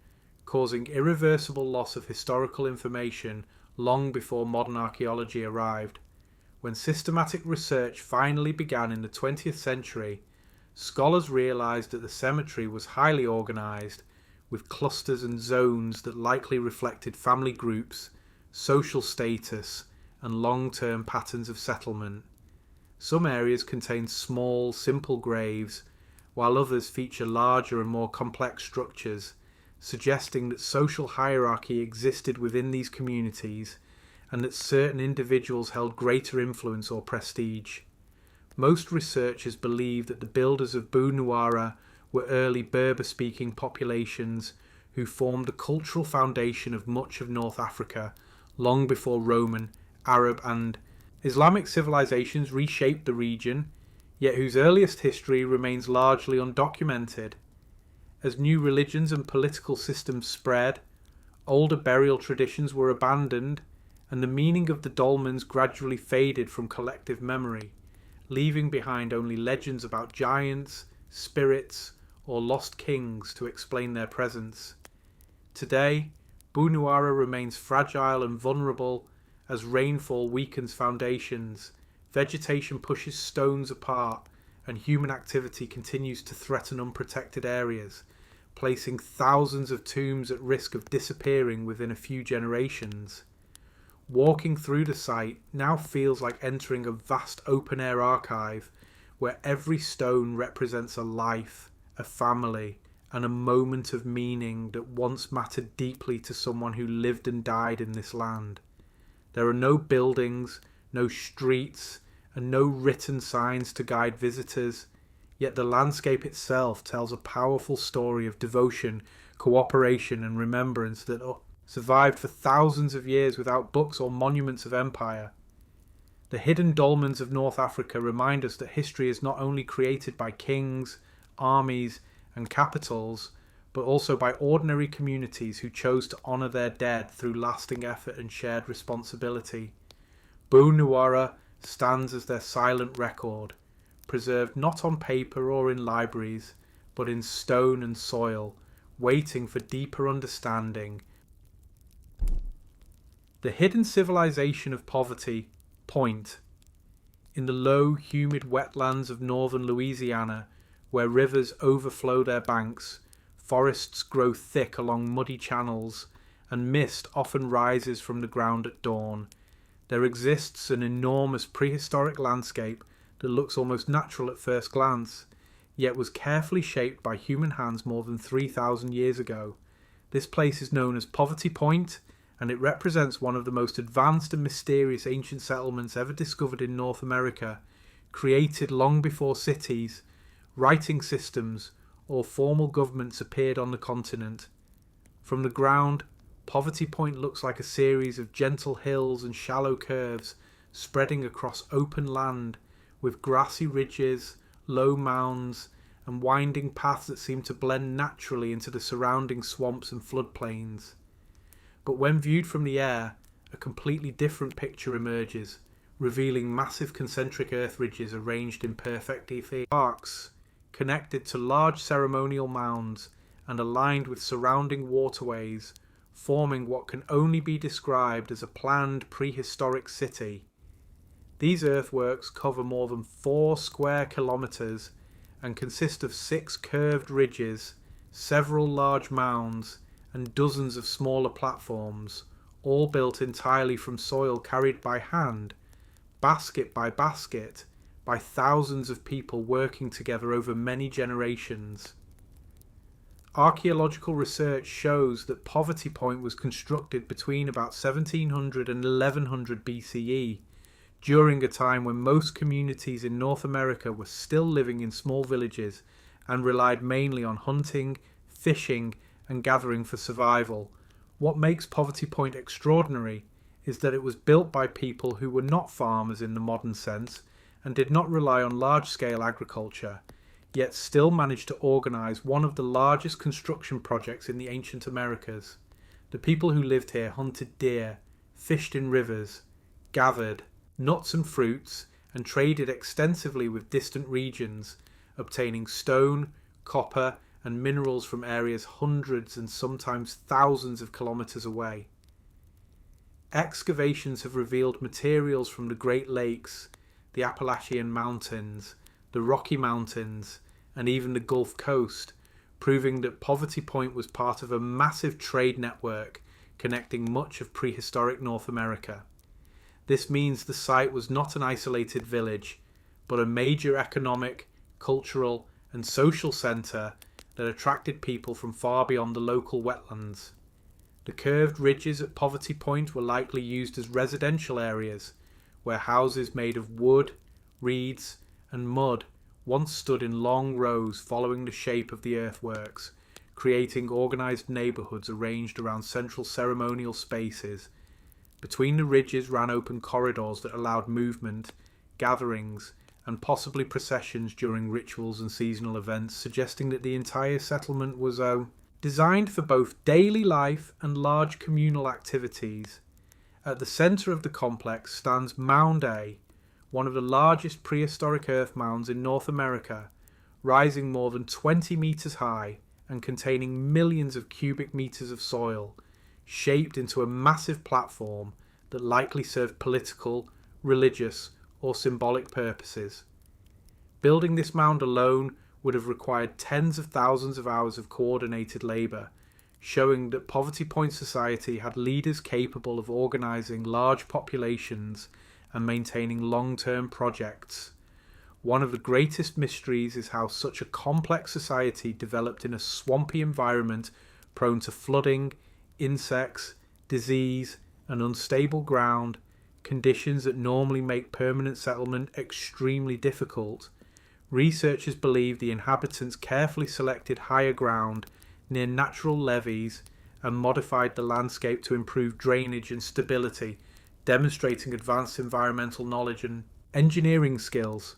causing irreversible loss of historical information long before modern archaeology arrived. When systematic research finally began in the 20th century, scholars realised that the cemetery was highly organised, with clusters and zones that likely reflected family groups, social status, and long-term patterns of settlement. Some areas contain small, simple graves, while others feature larger and more complex structures, suggesting that social hierarchy existed within these communities and that certain individuals held greater influence or prestige. Most researchers believe that the builders of Bunuara were early Berber-speaking populations who formed the cultural foundation of much of North Africa long before Roman, Arab and Islamic civilizations reshaped the region, yet whose earliest history remains largely undocumented. As new religions and political systems spread, older burial traditions were abandoned, and the meaning of the dolmens gradually faded from collective memory, leaving behind only legends about giants, spirits, or lost kings to explain their presence. Today, Bunuara remains fragile and vulnerable as rainfall weakens foundations, vegetation pushes stones apart, and human activity continues to threaten unprotected areas, placing thousands of tombs at risk of disappearing within a few generations. Walking through the site now feels like entering a vast open-air archive where every stone represents a life, a family, and a moment of meaning that once mattered deeply to someone who lived and died in this land. There are no buildings, no streets, and no written signs to guide visitors, yet the landscape itself tells a powerful story of devotion, cooperation, and remembrance that survived for thousands of years without books or monuments of empire. The hidden dolmens of North Africa remind us that history is not only created by kings, armies, and capitals, but also by ordinary communities who chose to honour their dead through lasting effort and shared responsibility. Bunuara stands as their silent record, preserved not on paper or in libraries, but in stone and soil, waiting for deeper understanding. The hidden civilization of poverty, Point. In the low, humid wetlands of northern Louisiana, where rivers overflow their banks, forests grow thick along muddy channels, and mist often rises from the ground at dawn, there exists an enormous prehistoric landscape that looks almost natural at first glance, yet was carefully shaped by human hands more than 3,000 years ago. This place is known as Poverty Point, and it represents one of the most advanced and mysterious ancient settlements ever discovered in North America, created long before cities, writing systems, or formal governments appeared on the continent. From the ground, Poverty Point looks like a series of gentle hills and shallow curves spreading across open land, with grassy ridges, low mounds, and winding paths that seem to blend naturally into the surrounding swamps and floodplains. But when viewed from the air, a completely different picture emerges, revealing massive concentric earth ridges arranged in perfect arcs, connected to large ceremonial mounds and aligned with surrounding waterways, forming what can only be described as a planned prehistoric city. These earthworks cover more than 4 square kilometres and consist of 6 curved ridges, several large mounds, and dozens of smaller platforms, all built entirely from soil carried by hand, basket by basket, by thousands of people working together over many generations. Archaeological research shows that Poverty Point was constructed between about 1700 and 1100 BCE, during a time when most communities in North America were still living in small villages and relied mainly on hunting, fishing, and gathering for survival. What makes Poverty Point extraordinary is that it was built by people who were not farmers in the modern sense and did not rely on large-scale agriculture, yet still managed to organise one of the largest construction projects in the ancient Americas. The people who lived here hunted deer, fished in rivers, gathered nuts and fruits, and traded extensively with distant regions, obtaining stone, copper, and minerals from areas hundreds and sometimes thousands of kilometres away. Excavations have revealed materials from the Great Lakes, the Appalachian Mountains, the Rocky Mountains, and even the Gulf Coast, proving that Poverty Point was part of a massive trade network connecting much of prehistoric North America. This means the site was not an isolated village, but a major economic, cultural, and social centre that attracted people from far beyond the local wetlands. The curved ridges at Poverty Point were likely used as residential areas, where houses made of wood, reeds, and mud once stood in long rows following the shape of the earthworks, creating organised neighbourhoods arranged around central ceremonial spaces. Between the ridges ran open corridors that allowed movement, gatherings, and possibly processions during rituals and seasonal events, suggesting that the entire settlement was designed for both daily life and large communal activities. At the centre of the complex stands Mound A, one of the largest prehistoric earth mounds in North America, rising more than 20 metres high and containing millions of cubic metres of soil, shaped into a massive platform that likely served political, religious, or symbolic purposes. Building this mound alone would have required tens of thousands of hours of coordinated labour, showing that Poverty Point society had leaders capable of organising large populations and maintaining long-term projects. One of the greatest mysteries is how such a complex society developed in a swampy environment prone to flooding, insects, disease, and unstable ground, conditions that normally make permanent settlement extremely difficult. Researchers believe the inhabitants carefully selected higher ground near natural levees and modified the landscape to improve drainage and stability, demonstrating advanced environmental knowledge and engineering skills.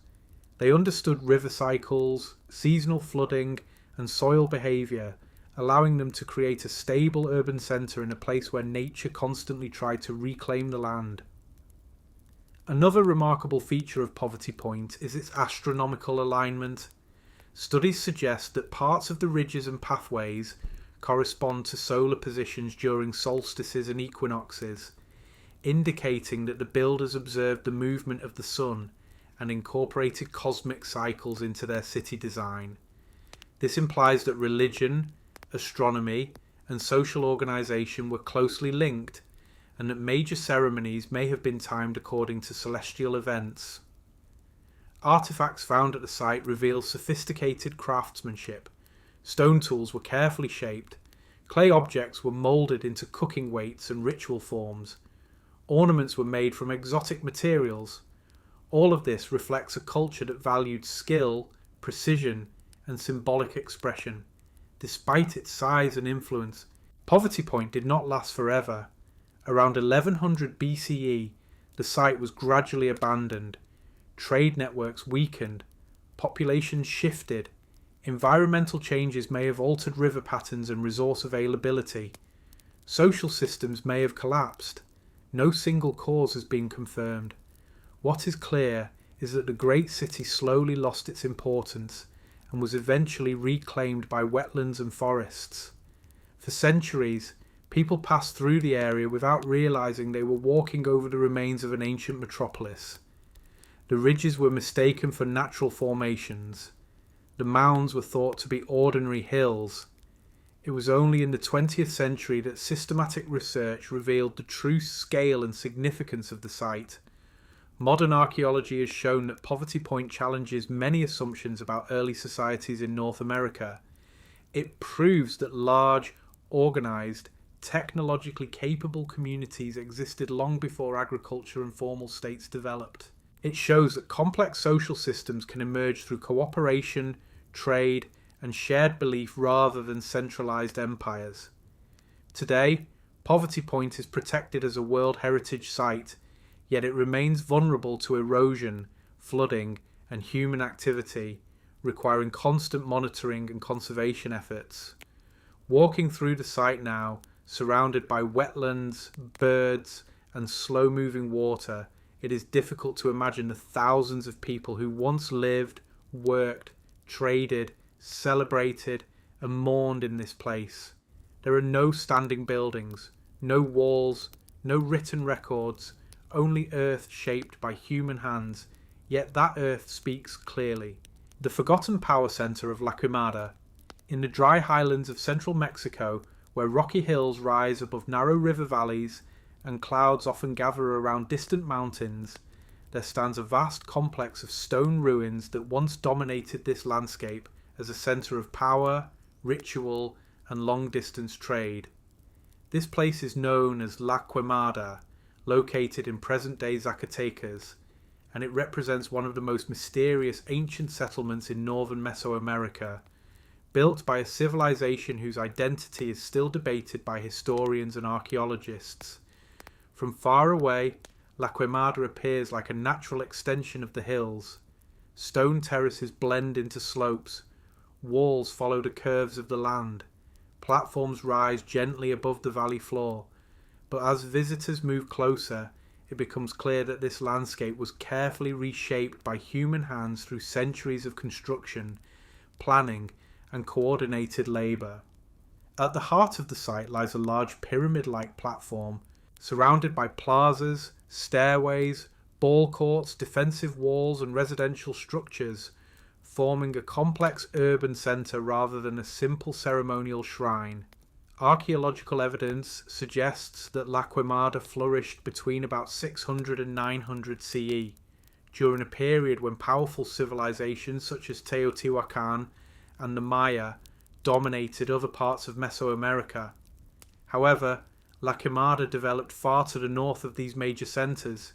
They understood river cycles, seasonal flooding, and soil behaviour, allowing them to create a stable urban centre in a place where nature constantly tried to reclaim the land. Another remarkable feature of Poverty Point is its astronomical alignment. Studies suggest that parts of the ridges and pathways correspond to solar positions during solstices and equinoxes, indicating that the builders observed the movement of the sun and incorporated cosmic cycles into their city design. This implies that religion, astronomy, and social organisation were closely linked, and that major ceremonies may have been timed according to celestial events. Artefacts found at the site reveal sophisticated craftsmanship. Stone tools were carefully shaped. Clay objects were moulded into cooking weights and ritual forms. Ornaments were made from exotic materials. All of this reflects a culture that valued skill, precision, and symbolic expression. Despite its size and influence, Poverty Point did not last forever. Around 1100 BCE, the site was gradually abandoned. Trade networks weakened, populations shifted, environmental changes may have altered river patterns and resource availability. Social systems may have collapsed. No single cause has been confirmed. What is clear is that the great city slowly lost its importance and was eventually reclaimed by wetlands and forests. For centuries, people passed through the area without realizing they were walking over the remains of an ancient metropolis. The ridges were mistaken for natural formations. The mounds were thought to be ordinary hills. It was only in the 20th century that systematic research revealed the true scale and significance of the site. Modern archaeology has shown that Poverty Point challenges many assumptions about early societies in North America. It proves that large, organized, technologically capable communities existed long before agriculture and formal states developed. It shows that complex social systems can emerge through cooperation, trade, and shared belief rather than centralized empires. Today, Poverty Point is protected as a World Heritage Site, yet it remains vulnerable to erosion, flooding, and human activity, requiring constant monitoring and conservation efforts. Walking through the site now, surrounded by wetlands, birds, and slow-moving water, it is difficult to imagine the thousands of people who once lived, worked, traded, celebrated, and mourned in this place. There are no standing buildings, no walls, no written records, only earth shaped by human hands, yet that earth speaks clearly. The forgotten power center of La Quemada, in the dry highlands of central Mexico, where rocky hills rise above narrow river valleys and clouds often gather around distant mountains, there stands a vast complex of stone ruins that once dominated this landscape as a center of power, ritual, and long-distance trade. This place is known as La Quemada, located in present-day Zacatecas, and it represents one of the most mysterious ancient settlements in northern Mesoamerica, built by a civilization whose identity is still debated by historians and archaeologists. From far away, La Quemada appears like a natural extension of the hills. Stone terraces blend into slopes, walls follow the curves of the land, platforms rise gently above the valley floor, but as visitors move closer, it becomes clear that this landscape was carefully reshaped by human hands through centuries of construction, planning, and coordinated labour. At the heart of the site lies a large pyramid-like platform, surrounded by plazas, stairways, ball courts, defensive walls, and residential structures, forming a complex urban centre rather than a simple ceremonial shrine. Archaeological evidence suggests that La Quemada flourished between about 600 and 900 CE, during a period when powerful civilizations such as Teotihuacan and the Maya dominated other parts of Mesoamerica. However, La Quemada developed far to the north of these major centres,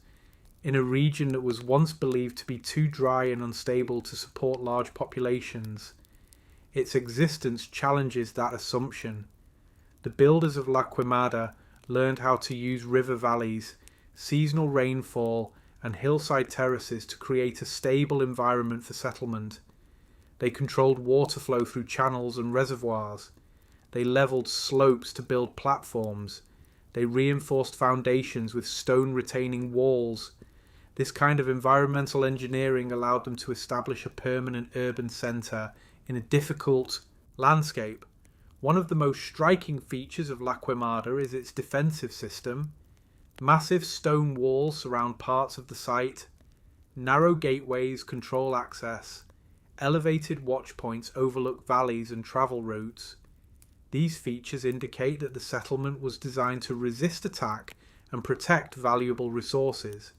in a region that was once believed to be too dry and unstable to support large populations. Its existence challenges that assumption. The builders of La Quemada learned how to use river valleys, seasonal rainfall, and hillside terraces to create a stable environment for settlement. They controlled water flow through channels and reservoirs. They levelled slopes to build platforms. They reinforced foundations with stone retaining walls. This kind of environmental engineering allowed them to establish a permanent urban centre in a difficult landscape. One of the most striking features of La Quemada is its defensive system. Massive stone walls surround parts of the site. Narrow gateways control access. Elevated watch points overlook valleys and travel routes. These features indicate that the settlement was designed to resist attack and protect valuable resources.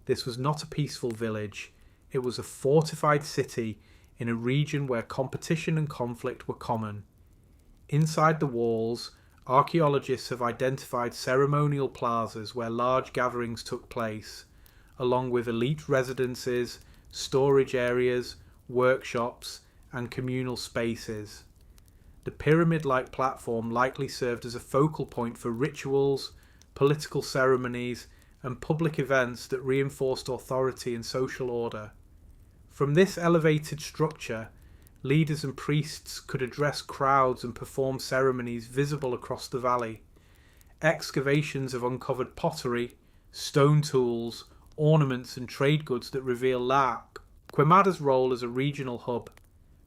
This was not a peaceful village. It was a fortified city in a region where competition and conflict were common. Inside the walls, archaeologists have identified ceremonial plazas where large gatherings took place. along with elite residences, storage areas, workshops, and communal spaces. The pyramid-like platform likely served as a focal point for rituals, political ceremonies, and public events that reinforced authority and social order. From this elevated structure, leaders and priests could address crowds and perform ceremonies visible across the valley. Excavations have uncovered pottery, stone tools, ornaments, and trade goods that reveal Laquimada's role as a regional hub.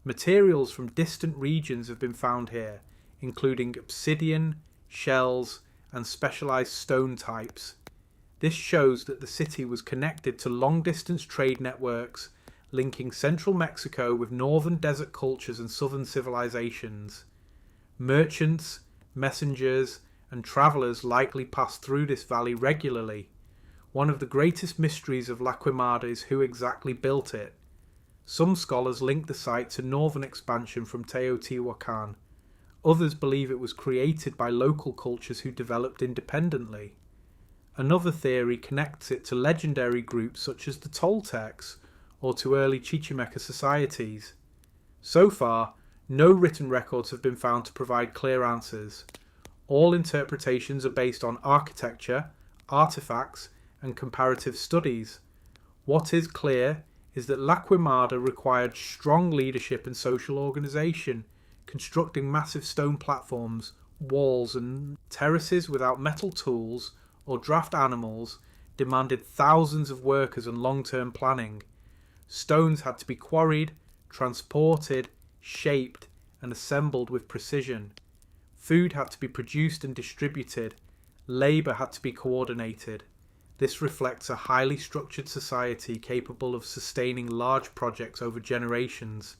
Materials from distant regions have been found here, including obsidian, shells, and specialized stone types. This shows that the city was connected to long-distance trade networks linking central Mexico with northern desert cultures and southern civilizations. Merchants, messengers, and travelers likely passed through this valley regularly. One of the greatest mysteries of Laquimada is who exactly built it. Some scholars link the site to northern expansion from Teotihuacan. Others believe it was created by local cultures who developed independently. Another theory connects it to legendary groups such as the Toltecs or to early Chichimeca societies. So far, no written records have been found to provide clear answers. All interpretations are based on architecture, artifacts, and comparative studies. What is clear is that Laquimada required strong leadership and social organization, constructing massive stone platforms, walls, and terraces without metal tools or draft animals demanded thousands of workers and long-term planning. Stones had to be quarried, transported, shaped, and assembled with precision. Food had to be produced and distributed. Labour had to be coordinated. This reflects a highly structured society capable of sustaining large projects over generations.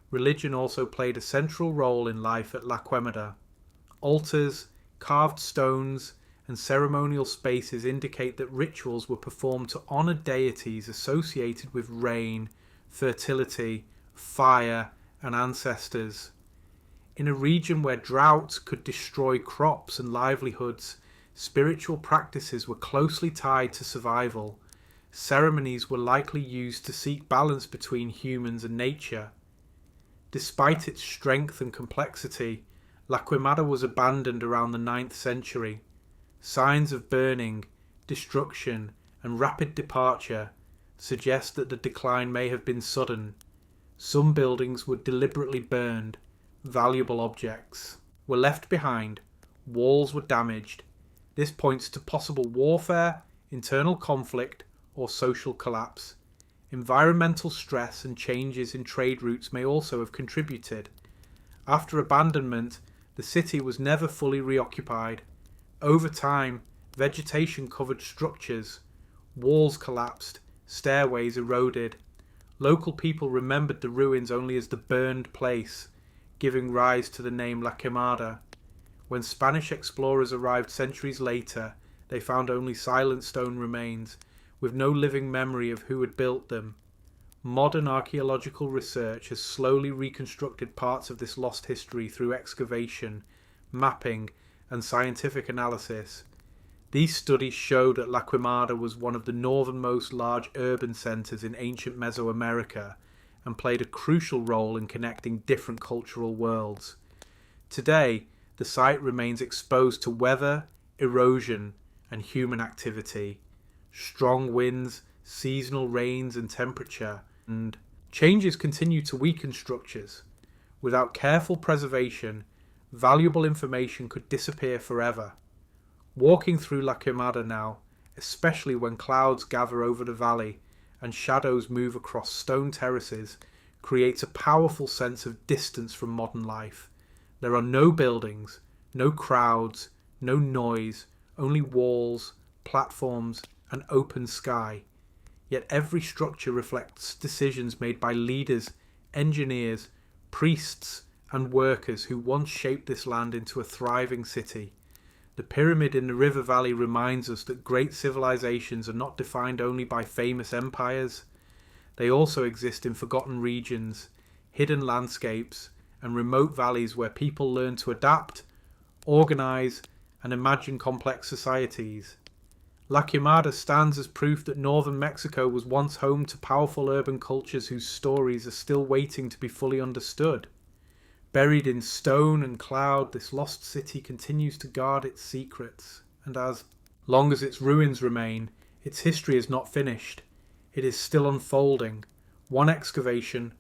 Religion also played a central role in life at Laquimada. Altars, carved stones, and ceremonial spaces indicate that rituals were performed to honour deities associated with rain, fertility, fire, and ancestors. In a region where droughts could destroy crops and livelihoods, spiritual practices were closely tied to survival. Ceremonies were likely used to seek balance between humans and nature. Despite its strength and complexity, Laquimada was abandoned around the 9th century. Signs of burning, destruction, and rapid departure suggest that the decline may have been sudden. Some buildings were deliberately burned, valuable objects were left behind, walls were damaged. This points to possible warfare, internal conflict, or social collapse. Environmental stress and changes in trade routes may also have contributed. After abandonment, the city was never fully reoccupied. Over time, vegetation covered structures, walls collapsed, stairways eroded. Local people remembered the ruins only as the burned place, giving rise to the name Laquimada. When Spanish explorers arrived centuries later, they found only silent stone remains, with no living memory of who had built them. Modern archaeological research has slowly reconstructed parts of this lost history through excavation, mapping, and scientific analysis. These studies show that Laquimada was one of the northernmost large urban centres in ancient Mesoamerica and played a crucial role in connecting different cultural worlds. Today, the site remains exposed to weather, erosion, and human activity. Strong winds, seasonal rains, and temperature, and changes continue to weaken structures. Without careful preservation, valuable information could disappear forever. Walking through Laquimada now, especially when clouds gather over the valley and shadows move across stone terraces, creates a powerful sense of distance from modern life. There are no buildings, no crowds, no noise, only walls, platforms, and open sky. Yet every structure reflects decisions made by leaders, engineers, priests, and workers who once shaped this land into a thriving city. The pyramid in the river valley reminds us that great civilizations are not defined only by famous empires. They also exist in forgotten regions, hidden landscapes, and remote valleys where people learn to adapt, organize, and imagine complex societies. La Quemada stands as proof that northern Mexico was once home to powerful urban cultures whose stories are still waiting to be fully understood. Buried in stone and cloud, this lost city continues to guard its secrets, and as long as its ruins remain, its history is not finished. It is still unfolding, one excavation,